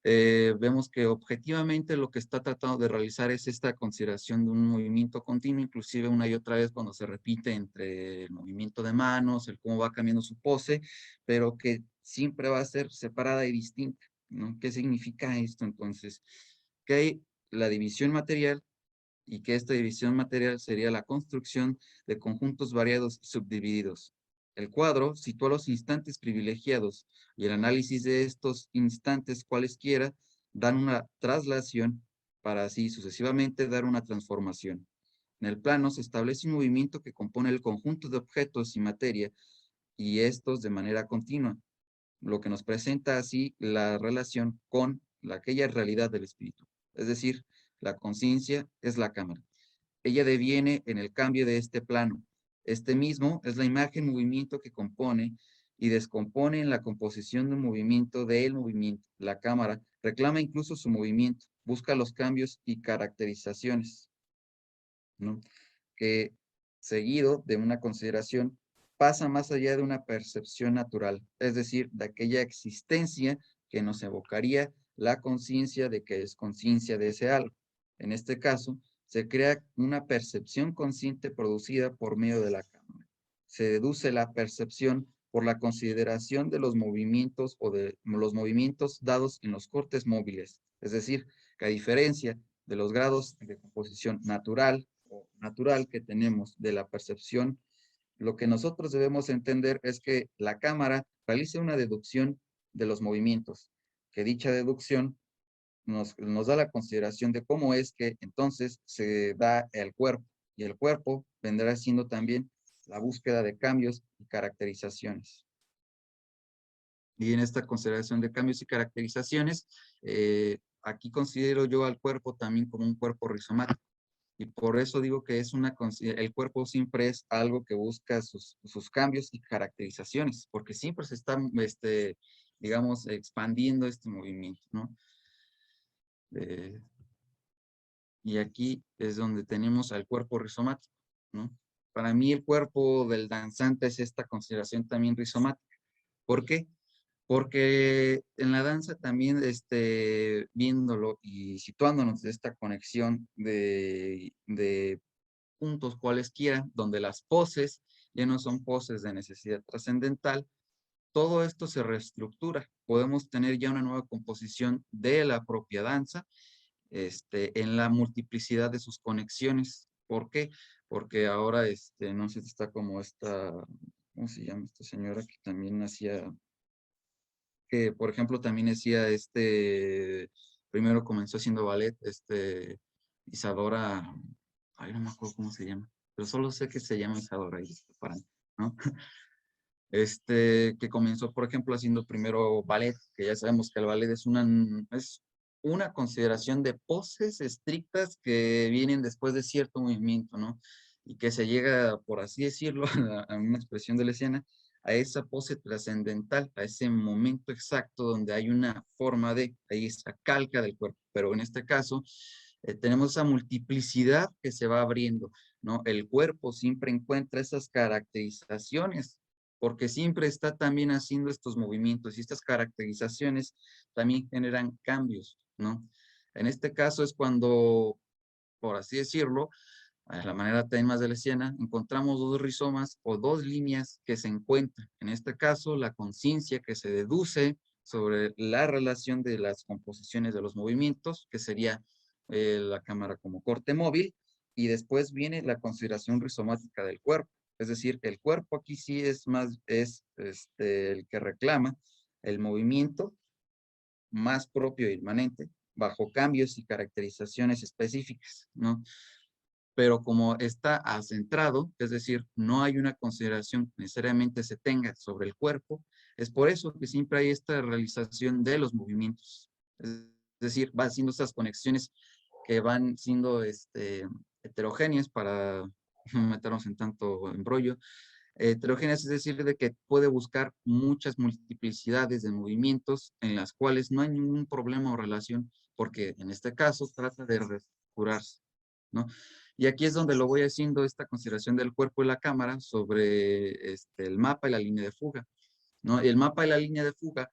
Vemos que objetivamente lo que está tratando de realizar es esta consideración de un movimiento continuo, inclusive una y otra vez cuando se repite entre el movimiento de manos, el cómo va cambiando su pose, pero que siempre va a ser separada y distinta, ¿no? ¿Qué significa esto entonces? Que hay la división material y que esta división material sería la construcción de conjuntos variados y subdivididos. El cuadro sitúa los instantes privilegiados y el análisis de estos instantes cualesquiera dan una traslación para así sucesivamente dar una transformación. En el plano se establece un movimiento que compone el conjunto de objetos y materia, y estos de manera continua, lo que nos presenta así la relación con aquella realidad del espíritu. Es decir, la conciencia es la cámara. Ella deviene en el cambio de este plano. Este mismo es la imagen movimiento que compone y descompone en la composición de un movimiento del movimiento. La cámara reclama incluso su movimiento, busca los cambios y caracterizaciones, ¿no? Que seguido de una consideración pasa más allá de una percepción natural, es decir, de aquella existencia que nos evocaría la conciencia de que es conciencia de ese algo. En este caso, se crea una percepción consciente producida por medio de la cámara. Se deduce la percepción por la consideración de los movimientos o de los movimientos dados en los cortes móviles, es decir, que a diferencia de los grados de composición natural o natural que tenemos de la percepción, lo que nosotros debemos entender es que la cámara realiza una deducción de los movimientos, que dicha deducción nos da la consideración de cómo es que entonces se da el cuerpo, y el cuerpo vendrá siendo también la búsqueda de cambios y caracterizaciones. Y en esta consideración de cambios y caracterizaciones, aquí considero yo al cuerpo también como un cuerpo rizomático. Y por eso digo que es el cuerpo siempre es algo que busca sus cambios y caracterizaciones, porque siempre se está, digamos, expandiendo este movimiento, ¿no? Y aquí es donde tenemos al cuerpo rizomático, ¿no? Para mí el cuerpo del danzante es esta consideración también rizomática. ¿Por qué? Porque en la danza también, viéndolo y situándonos de esta conexión de puntos cualesquiera, donde las poses ya no son poses de necesidad trascendental, todo esto se reestructura. Podemos tener ya una nueva composición de la propia danza, en la multiplicidad de sus conexiones. ¿Por qué? Porque ahora, no sé si está como esta, ¿cómo se llama esta señora que también hacía, que por ejemplo también hacía primero comenzó haciendo ballet, Isadora, ay, no me acuerdo cómo se llama, pero solo sé que se llama Isadora y ¿no? Que comenzó, por ejemplo, haciendo primero ballet, que ya sabemos que el ballet es una consideración de poses estrictas que vienen después de cierto movimiento, ¿no? Y que se llega, por así decirlo, a una expresión de la escena, a esa pose trascendental, a ese momento exacto donde hay una forma hay esa calca del cuerpo, pero en este caso tenemos esa multiplicidad que se va abriendo, ¿no? El cuerpo siempre encuentra esas caracterizaciones, porque siempre está también haciendo estos movimientos y estas caracterizaciones también generan cambios, ¿no? En este caso es cuando, por así decirlo, a la manera también más de la escena, encontramos dos rizomas o dos líneas que se encuentran. En este caso, la conciencia que se deduce sobre la relación de las composiciones de los movimientos, que sería la cámara como corte móvil, y después viene la consideración rizomática del cuerpo. Es decir, el cuerpo aquí sí es más, el que reclama el movimiento más propio e inmanente, bajo cambios y caracterizaciones específicas, ¿no? Pero como está acentrado, es decir, no hay una consideración que necesariamente se tenga sobre el cuerpo, es por eso que siempre hay esta realización de los movimientos. Es decir, va haciendo estas conexiones que van siendo heterogéneas para no meternos en tanto embrollo. Heterogéneas es decir, de que puede buscar muchas multiplicidades de movimientos en las cuales no hay ningún problema o relación, porque en este caso trata de reestructurarse, ¿no? Y aquí es donde lo voy haciendo esta consideración del cuerpo y la cámara sobre el mapa y la línea de fuga, ¿no? El mapa y la línea de fuga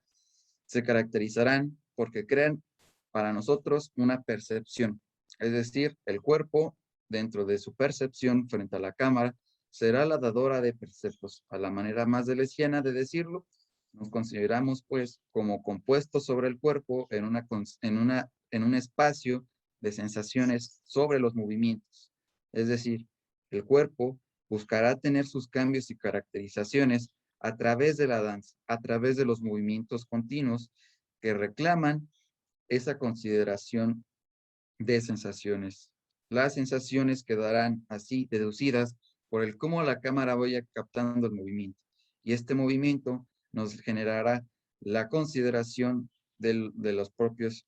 se caracterizarán porque crean para nosotros una percepción, es decir, el cuerpo dentro de su percepción frente a la cámara será la dadora de perceptos. A la manera más delesiana de decirlo, nos consideramos pues como compuestos sobre el cuerpo en un espacio de sensaciones sobre los movimientos. Es decir, el cuerpo buscará tener sus cambios y caracterizaciones a través de la danza, a través de los movimientos continuos que reclaman esa consideración de sensaciones. las sensaciones quedarán así deducidas por el cómo la cámara vaya captando el movimiento. Y este movimiento nos generará la consideración de los propios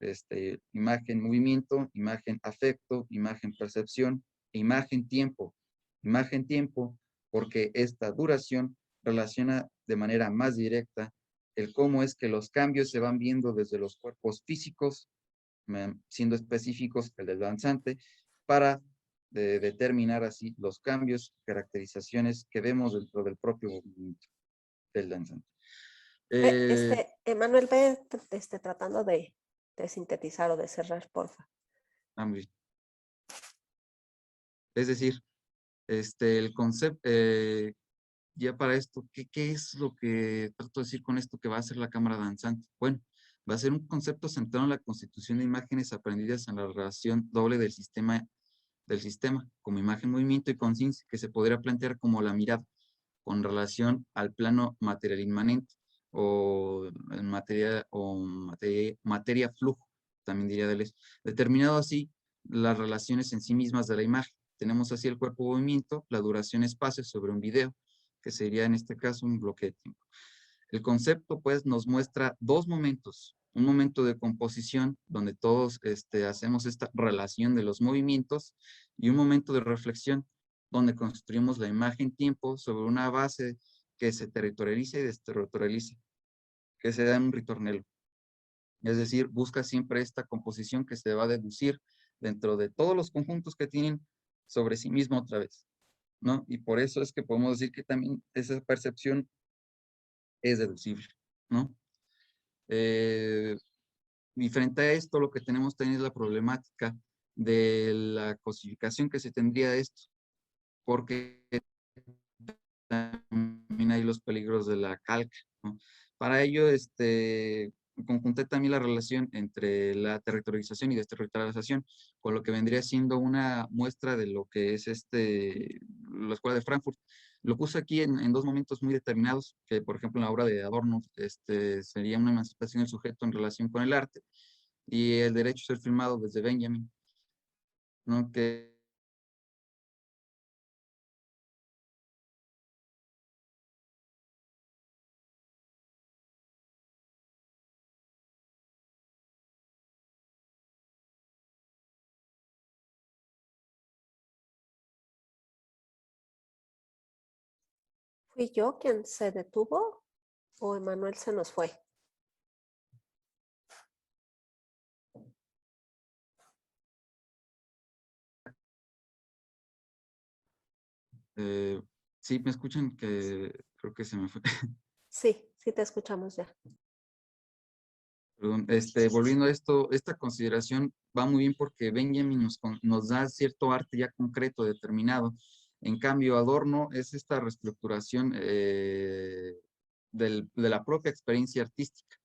imagen movimiento, imagen afecto, imagen percepción, imagen tiempo. Imagen tiempo porque esta duración relaciona de manera más directa el cómo es que los cambios se van viendo desde los cuerpos físicos, siendo específicos el del danzante, para determinar así los cambios, caracterizaciones que vemos dentro del propio movimiento del danzante. Emanuel, ve tratando de sintetizar o de cerrar, porfa. Es decir, el concepto, ya para esto, ¿qué es lo que trato de decir con esto que va a hacer la cámara danzante? Bueno, va a ser un concepto centrado en la constitución de imágenes aprendidas en la relación doble del sistema como imagen, movimiento y conciencia, que se podría plantear como la mirada con relación al plano material inmanente o en materia flujo, también diría Deleuze. Determinado así las relaciones en sí mismas de la imagen. Tenemos así el cuerpo-movimiento, la duración-espacio sobre un video, que sería en este caso un bloque de tiempo. El concepto pues nos muestra dos momentos, un momento de composición donde todos hacemos esta relación de los movimientos y un momento de reflexión donde construimos la imagen-tiempo sobre una base que se territorializa y desterritorializa, que se da en un ritornelo. Es decir, busca siempre esta composición que se va a deducir dentro de todos los conjuntos que tienen sobre sí mismo otra vez, ¿no? Y por eso es que podemos decir que también esa percepción es deducible, ¿no? Y frente a esto, lo que tenemos también es la problemática de la cosificación que se tendría de esto, porque también hay los peligros de la calca, ¿no? Para ello, conjunté también la relación entre la territorialización y desterritorialización, con lo que vendría siendo una muestra de lo que es la Escuela de Frankfurt. Lo puse aquí en dos momentos muy determinados, que por ejemplo en la obra de Adorno sería una emancipación del sujeto en relación con el arte, y el derecho a ser filmado desde Benjamin, ¿no? Que ¿Fui yo quien se detuvo o Emanuel se nos fue? sí, me escuchan, que creo que se me fue. Sí, sí te escuchamos ya. Perdón, volviendo a esto, esta consideración va muy bien porque Benjamin nos da cierto arte ya concreto, determinado. En cambio, Adorno es esta reestructuración de la propia experiencia artística,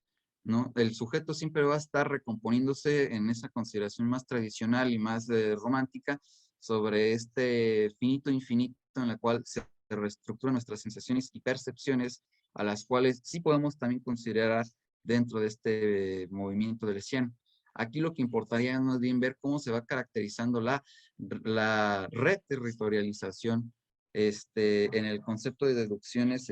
¿no? El sujeto siempre va a estar recomponiéndose en esa consideración más tradicional y más romántica sobre este finito infinito en la cual se reestructuran nuestras sensaciones y percepciones, a las cuales sí podemos también considerar dentro de este movimiento del deleuziano. Aquí lo que importaría es más bien ver cómo se va caracterizando la reterritorialización en el concepto de deducciones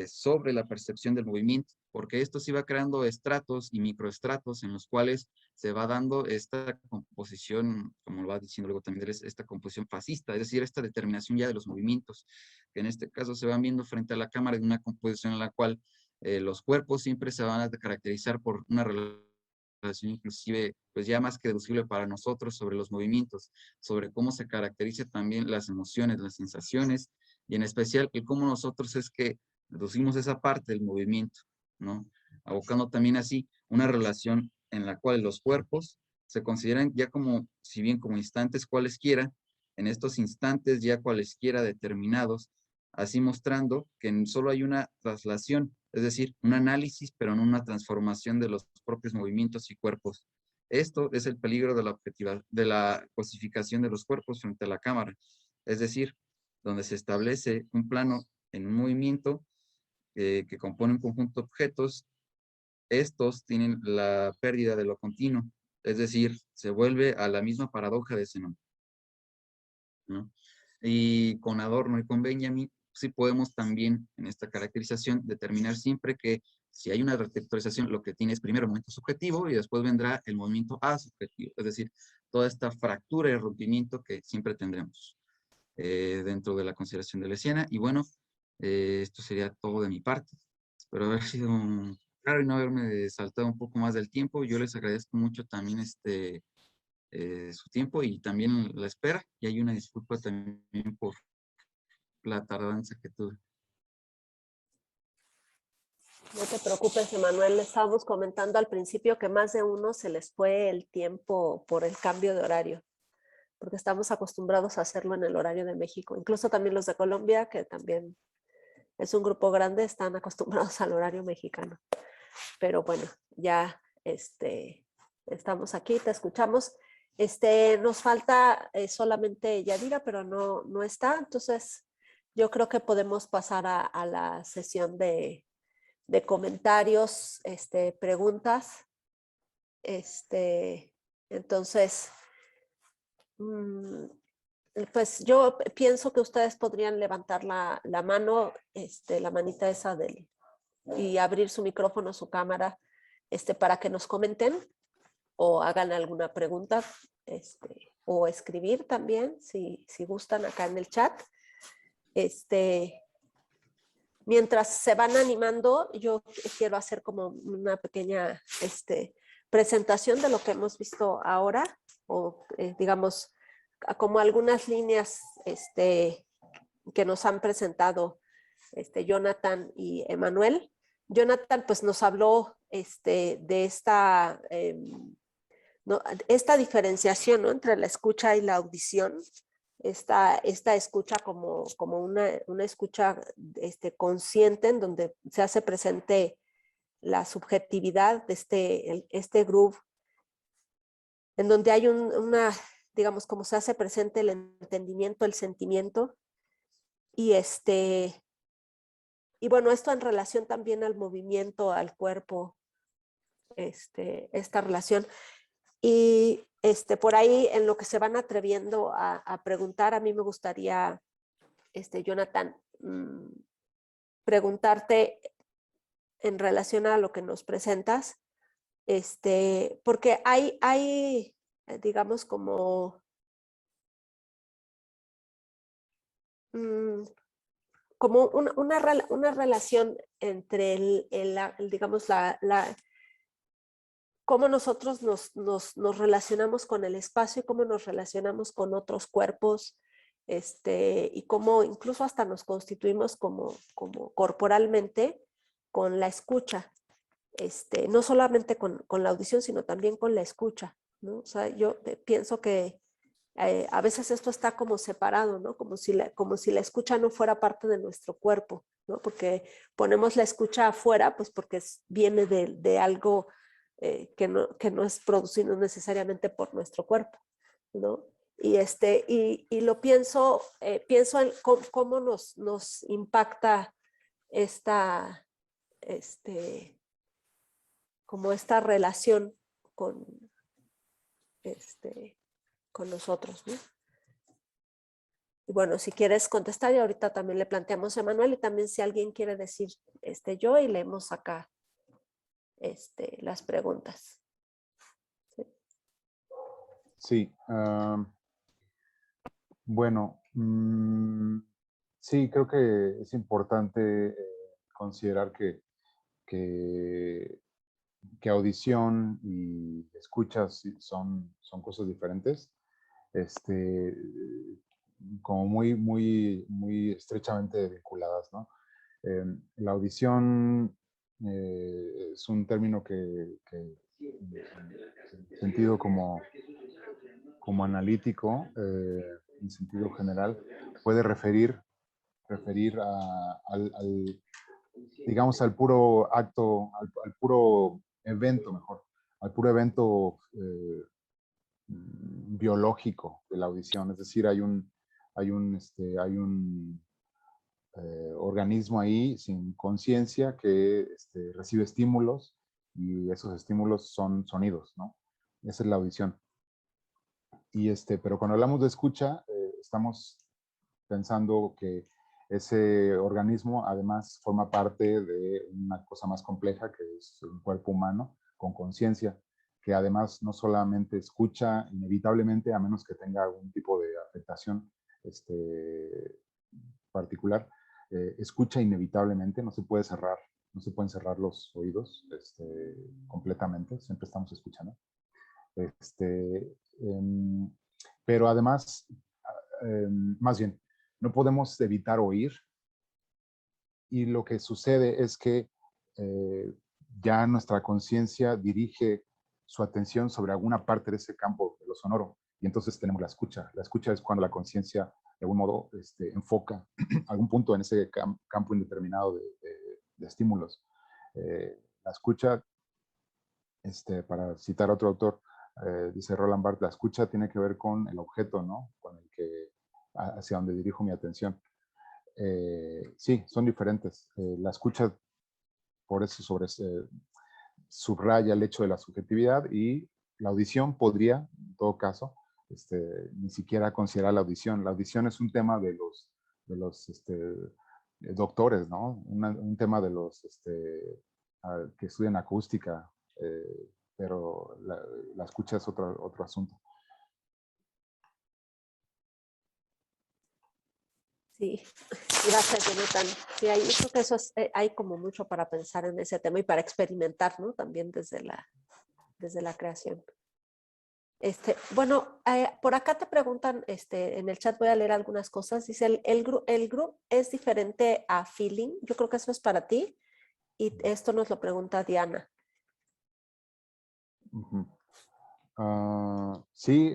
sobre la percepción del movimiento, porque esto sí va creando estratos y microestratos en los cuales se va dando esta composición, como lo va diciendo luego también, esta composición fascista, es decir, esta determinación ya de los movimientos, que en este caso se van viendo frente a la cámara de una composición en la cual los cuerpos siempre se van a caracterizar por una relación inclusive, pues ya más que deducible para nosotros sobre los movimientos, sobre cómo se caracterizan también las emociones, las sensaciones, y en especial el cómo nosotros es que deducimos esa parte del movimiento, ¿no? Abocando también así una relación en la cual los cuerpos se consideran ya como, si bien como instantes cualesquiera, en estos instantes ya cualesquiera determinados, así mostrando que solo hay una traslación, es decir, un análisis, pero no una transformación de los propios movimientos y cuerpos. Esto es el peligro de la cosificación de los cuerpos frente a la cámara, es decir, donde se establece un plano en un movimiento que compone un conjunto de objetos. Estos tienen la pérdida de lo continuo, es decir, se vuelve a la misma paradoja de Zenón. ¿no? Y con Adorno y con Benjamin, sí podemos también en esta caracterización determinar siempre que si hay una retectorización, lo que tiene es primero el movimiento subjetivo y después vendrá el movimiento asubjetivo, es decir, toda esta fractura y rompimiento que siempre tendremos dentro de la consideración de lesiana. Y bueno, esto sería todo de mi parte. Espero haber sido claro y no haberme saltado un poco más del tiempo. Yo les agradezco mucho también su tiempo y también la espera. Y hay una disculpa también por la tardanza que tuve. No te preocupes, Emanuel. Estábamos comentando al principio que más de uno se les fue el tiempo por el cambio de horario, porque estamos acostumbrados a hacerlo en el horario de México. Incluso también los de Colombia, que también es un grupo grande, están acostumbrados al horario mexicano. Pero bueno, ya estamos aquí, te escuchamos. Nos falta solamente Yadira, pero no está. Entonces, yo creo que podemos pasar a la sesión de comentarios, preguntas. Entonces, pues yo pienso que ustedes podrían levantar la mano, la manita esa y abrir su micrófono, su cámara, para que nos comenten o hagan alguna pregunta, o escribir también, si gustan acá en el chat. Mientras se van animando, yo quiero hacer como una pequeña presentación de lo que hemos visto ahora, o digamos, como algunas líneas que nos han presentado Jonathan y Emanuel. Jonathan pues nos habló de esta diferenciación, ¿no?, entre la escucha y la audición. Esta escucha como una escucha consciente, en donde se hace presente la subjetividad de este groove, en donde hay digamos, como se hace presente el entendimiento, el sentimiento, y bueno, esto en relación también al movimiento, al cuerpo, esta relación. Y por ahí, en lo que se van atreviendo a preguntar, a mí me gustaría, Jonathan, preguntarte en relación a lo que nos presentas, porque hay digamos, como una relación entre digamos, cómo nosotros nos relacionamos con el espacio y cómo nos relacionamos con otros cuerpos, y cómo incluso hasta nos constituimos como corporalmente con la escucha, no solamente con la audición, sino también con la escucha, ¿no? O sea, yo pienso que a veces esto está como separado, ¿no? Como si la escucha no fuera parte de nuestro cuerpo, ¿no? Porque ponemos la escucha afuera, pues porque viene de algo que no es producido necesariamente por nuestro cuerpo, ¿no? Y lo pienso en cómo nos impacta como esta relación con, con nosotros, ¿no? Y bueno, si quieres contestar, y ahorita también le planteamos a Emanuel, y también si alguien quiere decir yo, y leemos acá las preguntas. Sí, bueno, sí, creo que es importante considerar que audición y escuchas son cosas diferentes, como muy estrechamente vinculadas, ¿no? La audición es un término que en sentido como analítico, en sentido general, puede referir digamos, al puro acto, al puro evento, mejor, al puro evento biológico de la audición. Es decir, hay un organismo ahí sin conciencia que recibe estímulos, y esos estímulos son sonidos, ¿no? Esa es la audición. Pero cuando hablamos de escucha, estamos pensando que ese organismo además forma parte de una cosa más compleja que es un cuerpo humano con conciencia, que además no solamente escucha inevitablemente, a menos que tenga algún tipo de afectación particular, escucha inevitablemente, no se puede cerrar, no se pueden cerrar los oídos completamente, siempre estamos escuchando. Pero además, más bien, no podemos evitar oír, y lo que sucede es que ya nuestra conciencia dirige su atención sobre alguna parte de ese campo de lo sonoro, y entonces tenemos la escucha. La escucha es cuando la conciencia de algún modo enfoca algún punto en ese campo indeterminado de estímulos. La escucha, para citar a otro autor, dice Roland Barthes, la escucha tiene que ver con el objeto, ¿no? Con el que, hacia donde dirijo mi atención. Sí, son diferentes. La escucha, por eso, subraya el hecho de la subjetividad, y la audición podría, en todo caso, ni siquiera considerar la audición. La audición es un tema de los doctores, ¿no? Un tema de los que estudian acústica, pero la escucha es otro asunto. Sí, gracias, Jonathan. Sí, yo creo que eso hay como mucho para pensar en ese tema y para experimentar, ¿no? También desde la creación. Bueno, por acá te preguntan, en el chat voy a leer algunas cosas. Dice, el group es diferente a feeling. Yo creo que eso es para ti. Y esto nos lo pregunta Diana. Sí,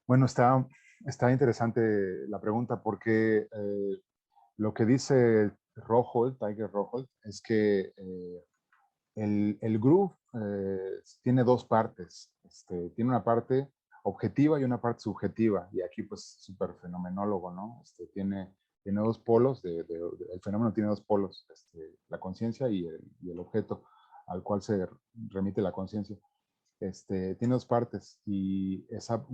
bueno, está interesante la pregunta, porque lo que dice Tiger Rockhold, es que el groove tiene dos partes. Tiene una parte objetiva y una parte subjetiva. Y aquí, pues, súper fenomenólogo, ¿no? Tiene dos polos, el fenómeno tiene dos polos, la conciencia y el objeto al cual se remite la conciencia. Tiene dos partes, y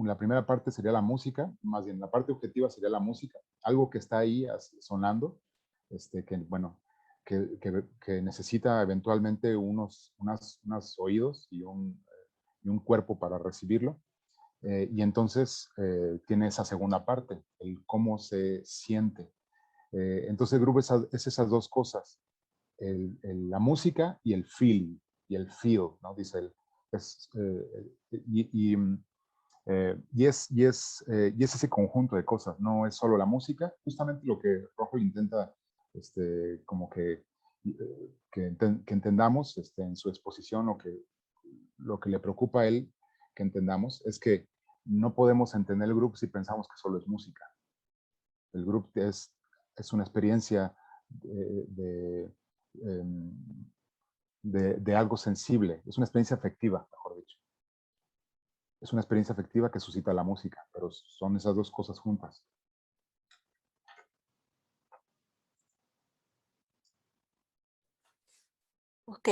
la primera parte sería la música, más bien la parte objetiva sería la música, algo que está ahí sonando, que bueno, que necesita eventualmente unos oídos y un cuerpo para recibirlo. Y entonces tiene esa segunda parte, el cómo se siente. Entonces el grupo es esas dos cosas, la música y el feeling, y el feel, ¿no? Dice él. Y es ese conjunto de cosas, no es solo la música, justamente lo que Rockhold intenta como que entendamos en su exposición, lo que le preocupa a él que entendamos es que no podemos entender el grupo si pensamos que solo es música. El grupo es una experiencia de algo sensible, es una experiencia afectiva, mejor dicho. Es una experiencia afectiva que suscita la música, pero son esas dos cosas juntas. Ok,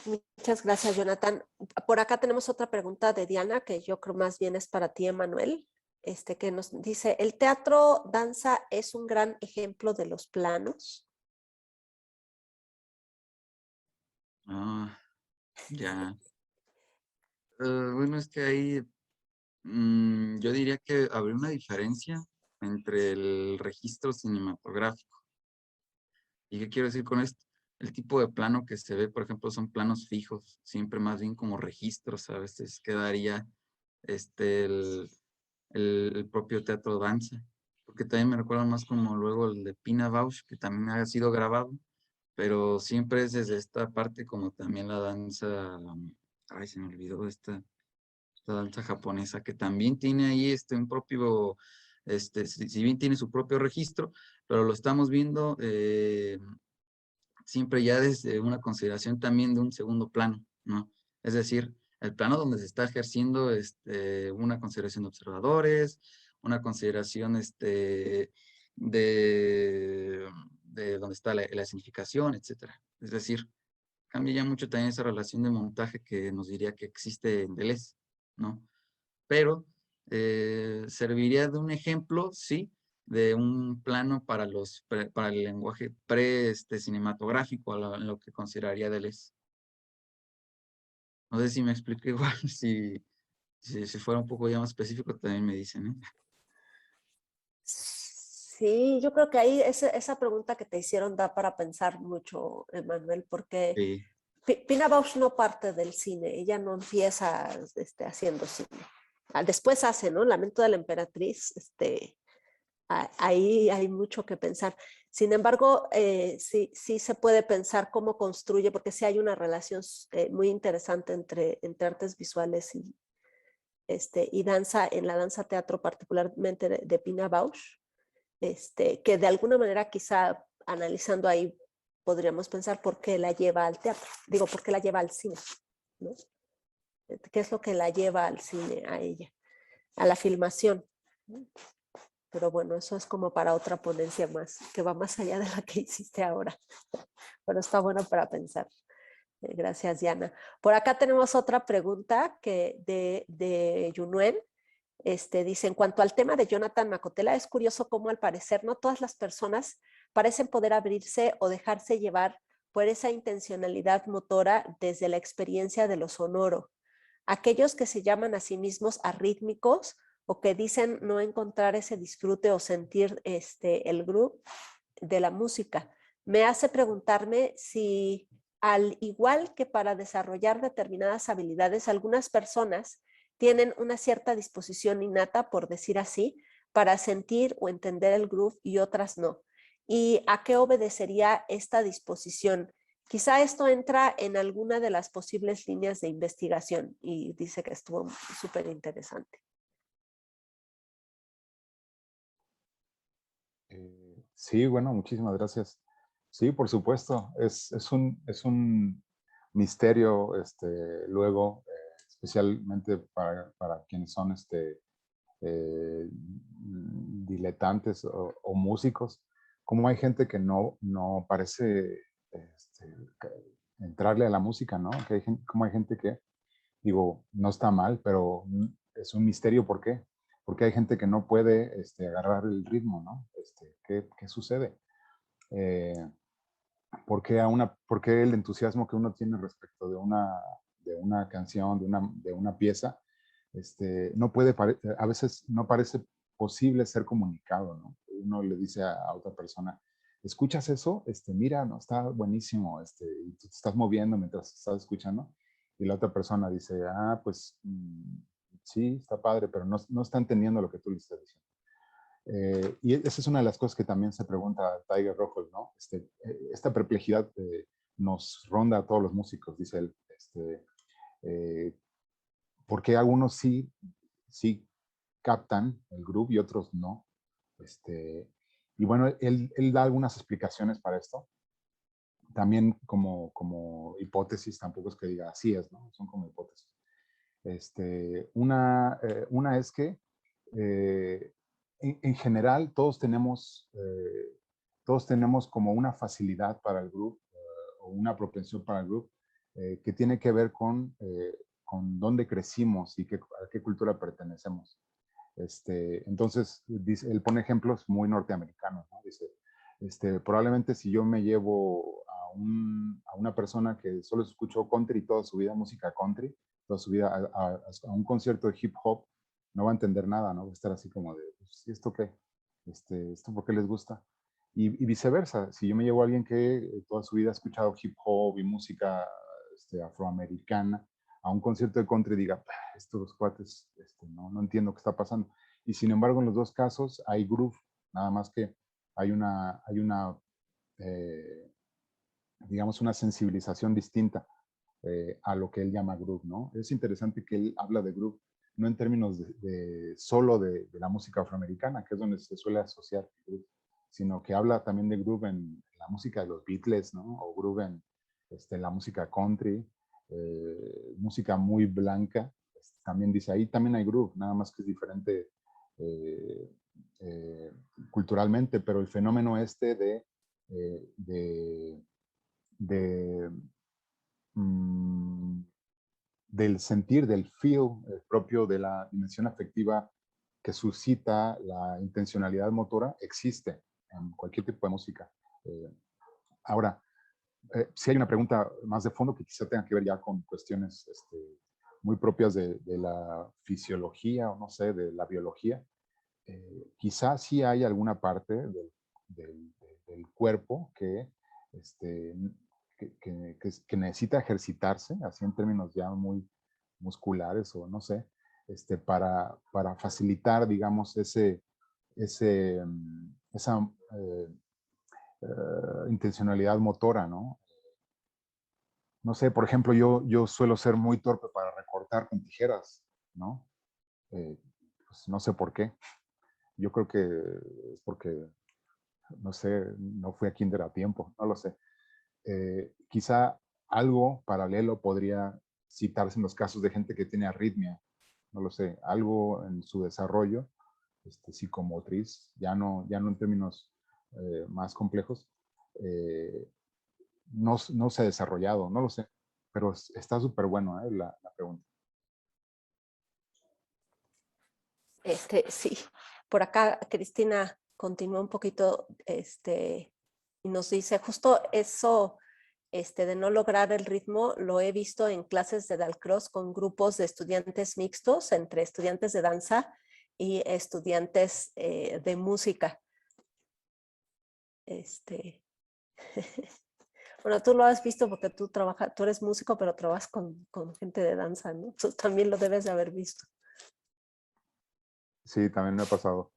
muchas gracias, Jonathan. Por acá tenemos otra pregunta de Diana, que yo creo más bien es para ti, Emanuel, que nos dice, ¿el teatro danza es un gran ejemplo de los planos? Ya. Bueno, es que ahí yo diría que habría una diferencia entre el registro cinematográfico. ¿Y qué quiero decir con esto? El tipo de plano que se ve, por ejemplo, son planos fijos, siempre más bien como registros. A veces quedaría el propio teatro danza, porque también me recuerda más como luego el de Pina Bausch, que también ha sido grabado, pero siempre es desde esta parte como también la danza, ay, se me olvidó esta danza japonesa, que también tiene ahí un propio, si bien tiene su propio registro, pero lo estamos viendo siempre ya desde una consideración también de un segundo plano, ¿no? Es decir, el plano donde se está ejerciendo una consideración de observadores, una consideración de dónde está la significación, etcétera. Es decir, cambia ya mucho también esa relación de montaje que nos diría que existe en Deleuze, ¿no? Pero serviría de un ejemplo, sí, de un plano para para el lenguaje cinematográfico, lo que consideraría Deleuze. No sé si me explico igual, si fuera un poco ya más específico también me dicen, ¿eh? Sí, yo creo que ahí esa pregunta que te hicieron da para pensar mucho, Emanuel, porque Sí, Pina Bausch no parte del cine, ella no empieza haciendo cine. Después hace, ¿no? Lamento de la Emperatriz, ahí hay mucho que pensar. Sin embargo, sí se puede pensar cómo construye, porque sí hay una relación muy interesante entre artes visuales y danza, en la danza teatro particularmente de Pina Bausch, que de alguna manera quizá analizando ahí podríamos pensar por qué la lleva al teatro, digo, por qué la lleva al cine, ¿no? ¿Qué es lo que la lleva al cine a ella, a la filmación? ¿No? Pero bueno, eso es como para otra ponencia más, que va más allá de la que hiciste ahora. Pero está bueno para pensar. Gracias, Diana. Por acá tenemos otra pregunta de Yunuen. Dice, en cuanto al tema de Jonathan Macotela, es curioso cómo al parecer no todas las personas parecen poder abrirse o dejarse llevar por esa intencionalidad motora desde la experiencia de lo sonoro. Aquellos que se llaman a sí mismos arrítmicos o que dicen no encontrar ese disfrute o sentir el groove de la música. Me hace preguntarme si, al igual que para desarrollar determinadas habilidades, algunas personas tienen una cierta disposición innata, por decir así, para sentir o entender el groove y otras no. ¿Y a qué obedecería esta disposición? Quizá esto entra en alguna de las posibles líneas de investigación y dice que estuvo súper interesante. Sí, bueno, muchísimas gracias. Sí, por supuesto, es un misterio, luego, especialmente para quienes son diletantes o músicos, como hay gente que no parece este, entrarle a la música, ¿no? Que hay gente, como hay gente que, digo, no está mal, pero es un misterio ¿por qué? Porque hay gente que no puede agarrar el ritmo, ¿no? ¿Qué sucede? Eh, ¿Por qué el entusiasmo que uno tiene respecto de una canción, de una pieza, no puede, a veces no parece posible ser comunicado, ¿no? Uno le dice a otra persona, ¿escuchas eso? Mira, no, está buenísimo, y tú te estás moviendo mientras estás escuchando, y la otra persona dice, pues sí, está padre, pero no está entendiendo lo que tú le estás diciendo. Y esa es una de las cosas que también se pregunta Tiger Rojo, ¿no? Esta perplejidad nos ronda a todos los músicos, dice él. Eh, ¿Por qué algunos sí captan el groove y otros no? Y bueno, él da algunas explicaciones para esto. También como hipótesis, tampoco es que diga así es, ¿no? Son como hipótesis. Una es que en general todos tenemos como una facilidad para el grupo o una propensión para el grupo que tiene que ver con dónde crecimos y a qué cultura pertenecemos. Entonces, él pone ejemplos muy norteamericanos, ¿no? Dice, probablemente si yo me llevo a una persona que solo escuchó country toda su vida, música country, toda su vida a un concierto de hip hop, no va a entender nada, ¿no? Va a estar así como de, pues, ¿esto qué? ¿Esto por qué les gusta? Y viceversa, si yo me llevo a alguien que toda su vida ha escuchado hip hop y música afroamericana, a un concierto de country diga, estos cuates, no entiendo qué está pasando. Y sin embargo, en los dos casos hay groove, nada más que hay una digamos, una sensibilización distinta a lo que él llama groove, ¿no? Es interesante que él habla de groove no en términos solo de la música afroamericana, que es donde se suele asociar groove, sino que habla también de groove en la música de los Beatles, ¿no? O groove en la música country, música muy blanca. También dice, ahí también hay groove, nada más que es diferente eh, culturalmente, pero el fenómeno de, de, mm, del sentir, del feel propio de la dimensión afectiva que suscita la intencionalidad motora existe en cualquier tipo de música. Ahora, sí hay una pregunta más de fondo que quizá tenga que ver ya con cuestiones muy propias de la fisiología o no sé, de la biología. Quizá sí hay alguna parte del cuerpo que, que necesita ejercitarse, así en términos ya muy musculares o no sé, para facilitar, digamos, esa intencionalidad motora, ¿no? No sé, por ejemplo, yo suelo ser muy torpe para recortar con tijeras, ¿no? Pues no sé por qué. Yo creo que es porque, no sé, no fui a kinder a tiempo, no lo sé. Quizá algo paralelo podría citarse en los casos de gente que tiene arritmia, no lo sé, algo en su desarrollo psicomotriz, ya no en términos más complejos, no se ha desarrollado, no lo sé, pero está súper bueno la pregunta. Sí, por acá Cristina continúa un poquito y nos dice justo eso de no lograr el ritmo, lo he visto en clases de Dalcross con grupos de estudiantes mixtos entre estudiantes de danza y estudiantes de música. Bueno, tú lo has visto porque tú eres músico, pero trabajas con gente de danza, ¿no? Tú también lo debes de haber visto. Sí, también me ha pasado.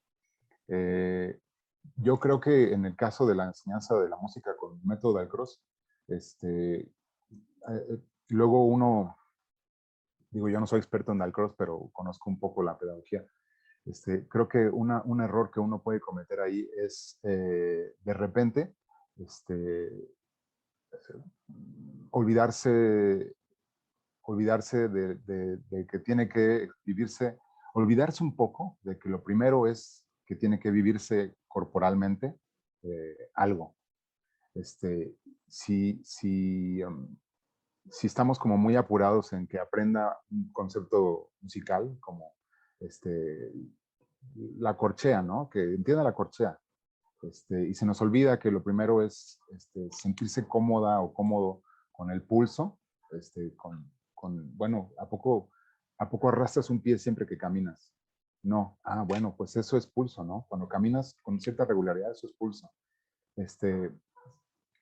Yo creo que en el caso de la enseñanza de la música con el método Dalcross, luego uno, digo, yo no soy experto en Dalcross, pero conozco un poco la pedagogía. Creo que un error que uno puede cometer ahí es de repente olvidarse de que tiene que vivirse, olvidarse un poco de que lo primero es que tiene que vivirse corporalmente algo. Si estamos como muy apurados en que aprenda un concepto musical como la corchea, ¿no? Que entienda la corchea. Y se nos olvida que lo primero es sentirse cómoda o cómodo con el pulso, bueno, ¿a poco arrastras un pie siempre que caminas? No, bueno, pues eso es pulso, ¿no? Cuando caminas con cierta regularidad, eso es pulso.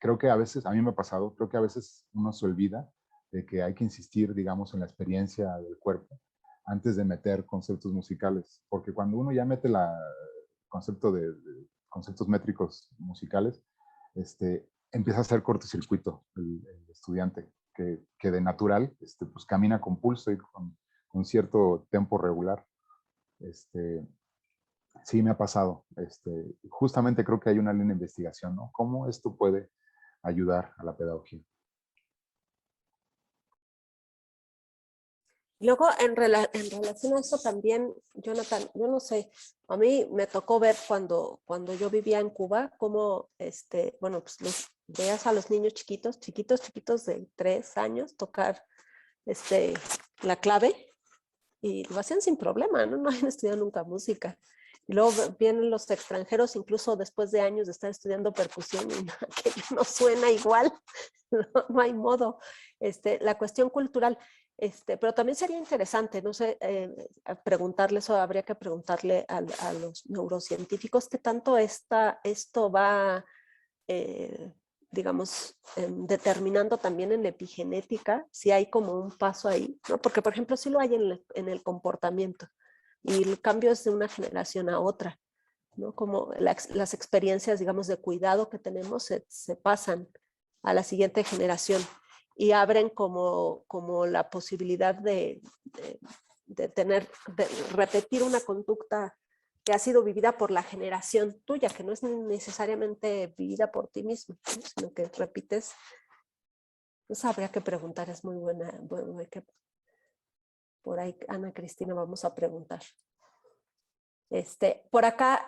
Creo que a veces, a mí me ha pasado, creo que a veces uno se olvida de que hay que insistir, digamos, en la experiencia del cuerpo antes de meter conceptos musicales, porque cuando uno ya mete el concepto de conceptos métricos musicales, empieza a hacer cortocircuito el estudiante, que de natural pues camina con pulso y con cierto tempo regular. Sí, me ha pasado. Justamente creo que hay una línea de investigación, ¿no? ¿Cómo esto puede ayudar a la pedagogía? Luego, en relación a eso también, Jonathan, yo no sé, a mí me tocó ver cuando yo vivía en Cuba, cómo, bueno, pues veías a los niños chiquitos de 3 años tocar la clave y lo hacían sin problema, ¿no? No habían estudiado nunca música. Y luego vienen los extranjeros, incluso después de años de estar estudiando percusión, y que no suena igual, no hay modo. La cuestión cultural, pero también sería interesante, no sé, preguntarles o habría que preguntarle a los neurocientíficos qué tanto esto va, digamos, determinando también en la epigenética, si hay como un paso ahí, ¿no? Porque, por ejemplo, sí lo hay en el comportamiento y el cambio es de una generación a otra, ¿no? Como las experiencias, digamos, de cuidado que tenemos se pasan a la siguiente generación y abren como la posibilidad de repetir una conducta que ha sido vivida por la generación tuya, que no es necesariamente vivida por ti mismo, ¿no? Sino que repites. Eso habría que preguntar, es muy buena. Bueno, por ahí, Ana Cristina, vamos a preguntar. Por acá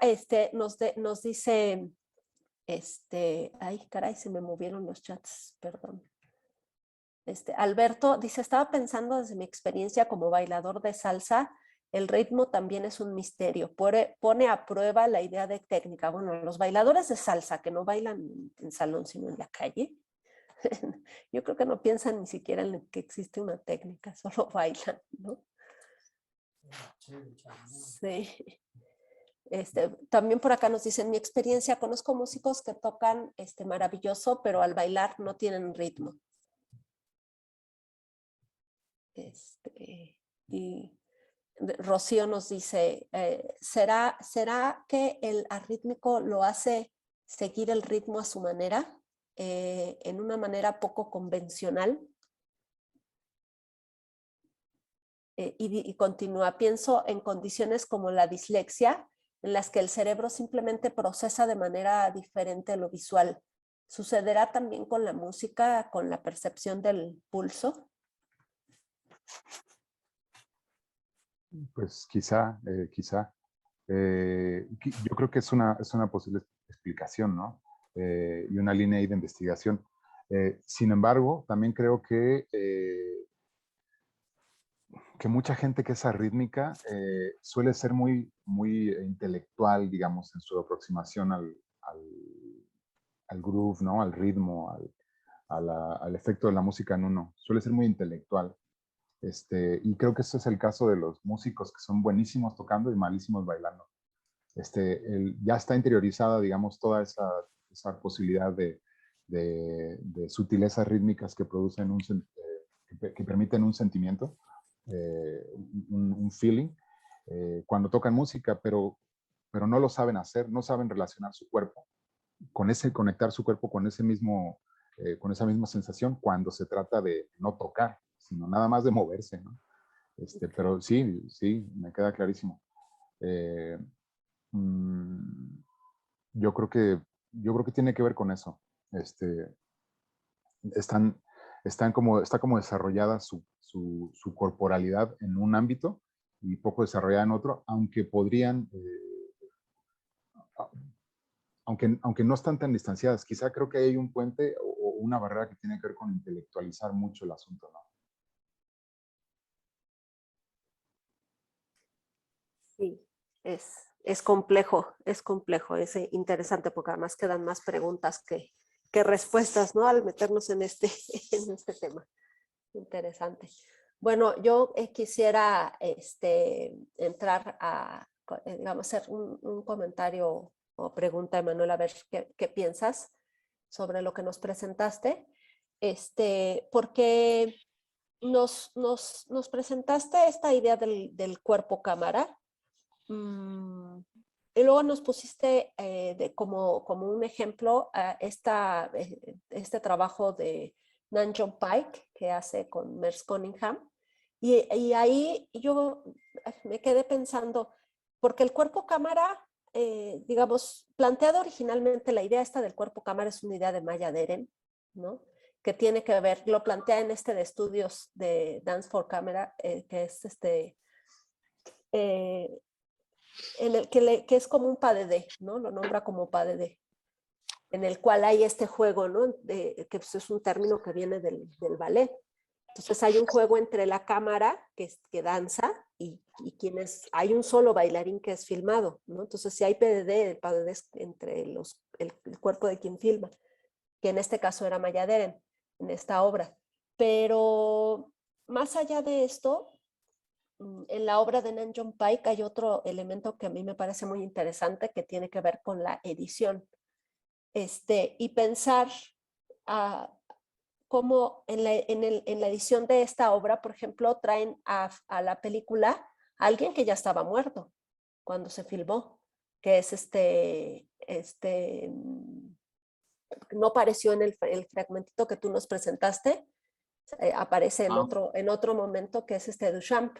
nos dice, ay, caray, se me movieron los chats, perdón. Alberto dice, estaba pensando desde mi experiencia como bailador de salsa, el ritmo también es un misterio, pone a prueba la idea de técnica. Bueno, los bailadores de salsa que no bailan en salón sino en la calle, yo creo que no piensan ni siquiera en que existe una técnica, solo bailan, ¿no? Sí. También por acá nos dicen, mi experiencia, conozco músicos que tocan maravilloso, pero al bailar no tienen ritmo. Y Rocío nos dice, ¿será que el arrítmico lo hace seguir el ritmo a su manera, en una manera poco convencional? Y continúa, pienso en condiciones como la dislexia, en las que el cerebro simplemente procesa de manera diferente lo visual. ¿Sucederá también con la música, con la percepción del pulso? Pues quizá. Yo creo que es una posible explicación, ¿no? Y una línea ahí de investigación. Sin embargo, también creo que mucha gente que es arrítmica suele ser muy intelectual, digamos, en su aproximación al groove, ¿no? Al ritmo, al efecto de la música en uno. Suele ser muy intelectual. Y creo que ese es el caso de los músicos que son buenísimos tocando y malísimos bailando. Ya está interiorizada, digamos, toda esa posibilidad de sutilezas rítmicas que producen que permiten un sentimiento, un feeling, cuando tocan música, pero no lo saben hacer, no saben relacionar su cuerpo, conectar su cuerpo con con esa misma sensación cuando se trata de no tocar, sino nada más de moverse, ¿no? Pero sí, me queda clarísimo. Mm, yo creo que tiene que ver con eso. Están, está como desarrollada su corporalidad en un ámbito y poco desarrollada en otro, aunque podrían, aunque no están tan distanciadas. Quizá creo que hay un puente o una barrera que tiene que ver con intelectualizar mucho el asunto, ¿no? Sí, es complejo, es interesante porque además quedan más preguntas que respuestas, ¿no? Al meternos en en este tema. Interesante. Bueno, yo quisiera entrar digamos, hacer un comentario o pregunta, Emanuel, a ver qué piensas sobre lo que nos presentaste. Porque nos presentaste esta idea del cuerpo cámara. Y luego nos pusiste como un ejemplo este trabajo de Nanjon Pike que hace con Merce Cunningham. Y ahí yo me quedé pensando, porque el cuerpo cámara, digamos, planteado originalmente, la idea esta del cuerpo cámara es una idea de Maya Deren, ¿no? Que tiene que ver, lo plantea en de estudios de Dance for Camera, que es en el que es como un PADD, ¿no? Lo nombra como PADD, en el cual hay este juego, ¿no? Que pues, es un término que viene del ballet. Entonces hay un juego entre la cámara que danza y hay un solo bailarín que es filmado, ¿no? Entonces si hay PDD, el PADD es entre el cuerpo de quien filma, que en este caso era Maya Deren, en esta obra. Pero más allá de esto, en la obra de Nanjon Pike hay otro elemento que a mí me parece muy interesante que tiene que ver con la edición. Y pensar cómo en la edición de esta obra, por ejemplo, traen a la película a alguien que ya estaba muerto cuando se filmó, que es no apareció en el fragmentito que tú nos presentaste, aparece en otro momento, que es Duchamp.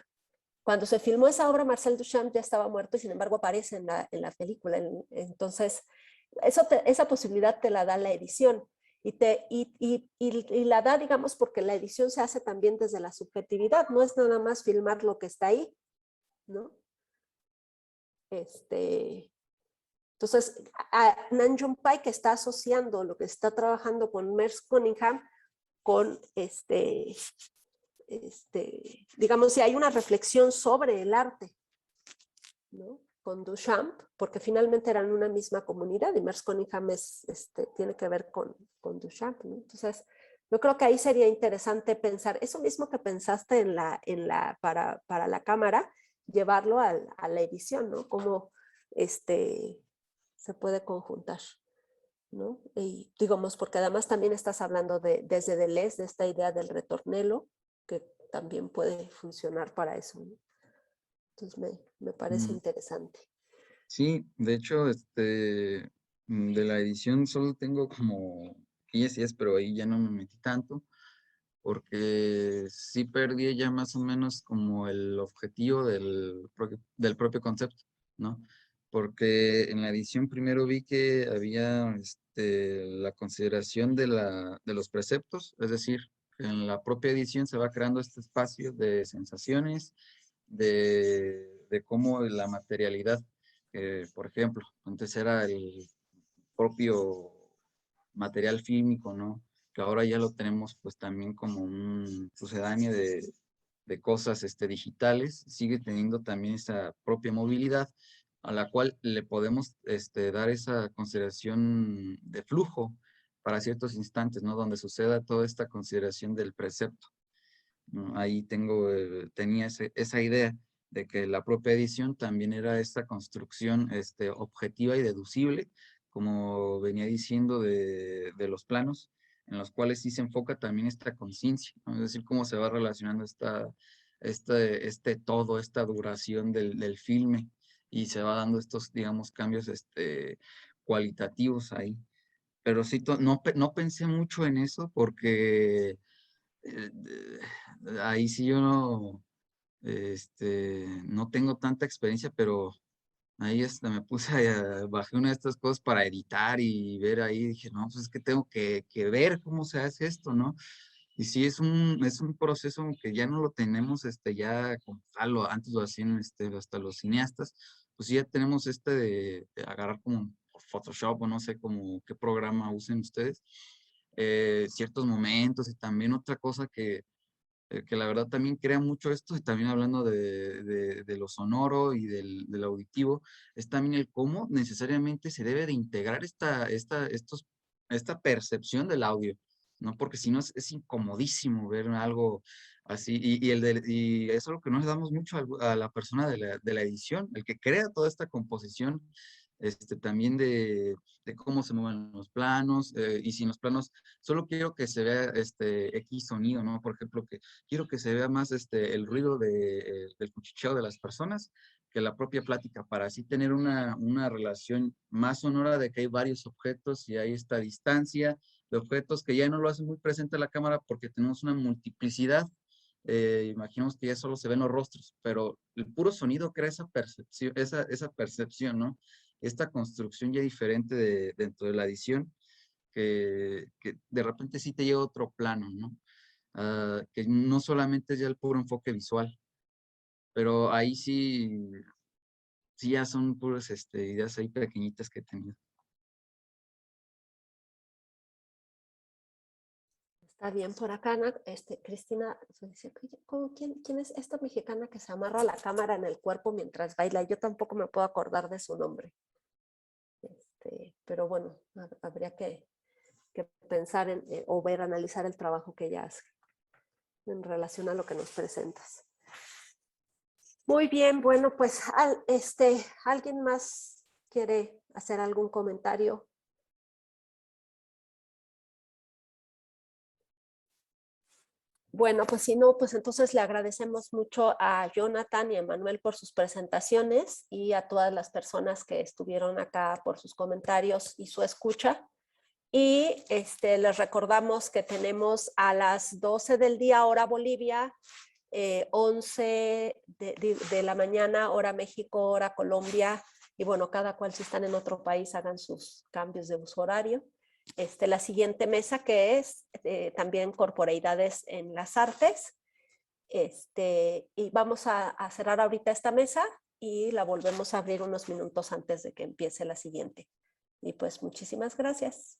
Cuando se filmó esa obra, Marcel Duchamp ya estaba muerto y sin embargo aparece en la película. Entonces, esa posibilidad te la da la edición y la da, digamos, porque la edición se hace también desde la subjetividad, no es nada más filmar lo que está ahí, ¿no? Entonces, Nanjon Pike está asociando lo que está trabajando con Merce Cunningham con digamos, si hay una reflexión sobre el arte, ¿no? Con Duchamp, porque finalmente eran una misma comunidad y Merce Cunningham tiene que ver con Duchamp, ¿no? Entonces, yo creo que ahí sería interesante pensar eso mismo que pensaste para la cámara, llevarlo a la edición, ¿no? Cómo se puede conjuntar, ¿no? Y digamos, porque además también estás hablando desde Deleuze, de esta idea del retornelo, que también puede funcionar para eso, ¿no? Entonces me parece interesante. Sí, de hecho, de la edición solo tengo como 10 días, pero ahí ya no me metí tanto, porque sí perdí ya más o menos como el objetivo del propio concepto, ¿no? Porque en la edición primero vi que había la consideración de los preceptos, es decir, en la propia edición se va creando este espacio de sensaciones, de cómo la materialidad, por ejemplo, antes era el propio material fílmico, ¿no? Que ahora ya lo tenemos pues también como un sucedáneo de cosas digitales, sigue teniendo también esa propia movilidad a la cual le podemos dar esa consideración de flujo para ciertos instantes, ¿no? Donde suceda toda esta consideración del precepto, ¿no? Ahí tenía esa idea de que la propia edición también era esta construcción objetiva y deducible, como venía diciendo de los planos, en los cuales sí se enfoca también esta conciencia, ¿no? Es decir, cómo se va relacionando esta duración del filme, y se va dando estos, digamos, cambios cualitativos ahí. Pero sí, no pensé mucho en eso porque ahí sí yo no tengo tanta experiencia, pero ahí me puse bajé una de estas cosas para editar y ver ahí, dije, no, pues es que tengo que ver cómo se hace esto, ¿no? Y sí, es un proceso que ya no lo tenemos, ya como tal, antes lo hacían, hasta los cineastas, pues sí ya tenemos de agarrar como Photoshop o no sé como qué programa usen ustedes, ciertos momentos, y también otra cosa que la verdad también crea mucho esto, y también hablando de lo sonoro y del auditivo, es también el cómo necesariamente se debe de integrar esta percepción del audio, ¿no? Porque si no es incomodísimo ver algo así, y eso es lo que no le damos mucho a la persona de la edición, el que crea toda esta composición, también de cómo se mueven los planos, y si en los planos solo quiero que se vea X sonido, ¿no? Por ejemplo, que quiero que se vea más el ruido del cuchicheo de las personas que la propia plática, para así tener una relación más sonora de que hay varios objetos y hay esta distancia de objetos que ya no lo hace muy presente la cámara porque tenemos una multiplicidad. Imaginemos que ya solo se ven los rostros, pero el puro sonido crea esa percepción, ¿no? Esta construcción ya diferente dentro de la edición, que de repente sí te lleva a otro plano, ¿no? Que no solamente es ya el puro enfoque visual, pero ahí sí ya son puras ideas ahí pequeñitas que he tenido. Está bien, por acá, Ana, Cristina dice, ¿quién es esta mexicana que se amarra la cámara en el cuerpo mientras baila? Yo tampoco me puedo acordar de su nombre. Pero bueno, habría que pensar o analizar el trabajo que ella hace en relación a lo que nos presentas. Muy bien, bueno, pues ¿alguien más quiere hacer algún comentario? Bueno, pues si no, pues entonces le agradecemos mucho a Jonathan y a Manuel por sus presentaciones, y a todas las personas que estuvieron acá por sus comentarios y su escucha. Y les recordamos que tenemos a las 12 del día, hora Bolivia, 11 de la mañana, hora México, hora Colombia, y bueno, cada cual si están en otro país hagan sus cambios de uso horario. La siguiente mesa, que es también corporeidades en las artes, y vamos a cerrar ahorita esta mesa y la volvemos a abrir unos minutos antes de que empiece la siguiente. Y pues muchísimas gracias.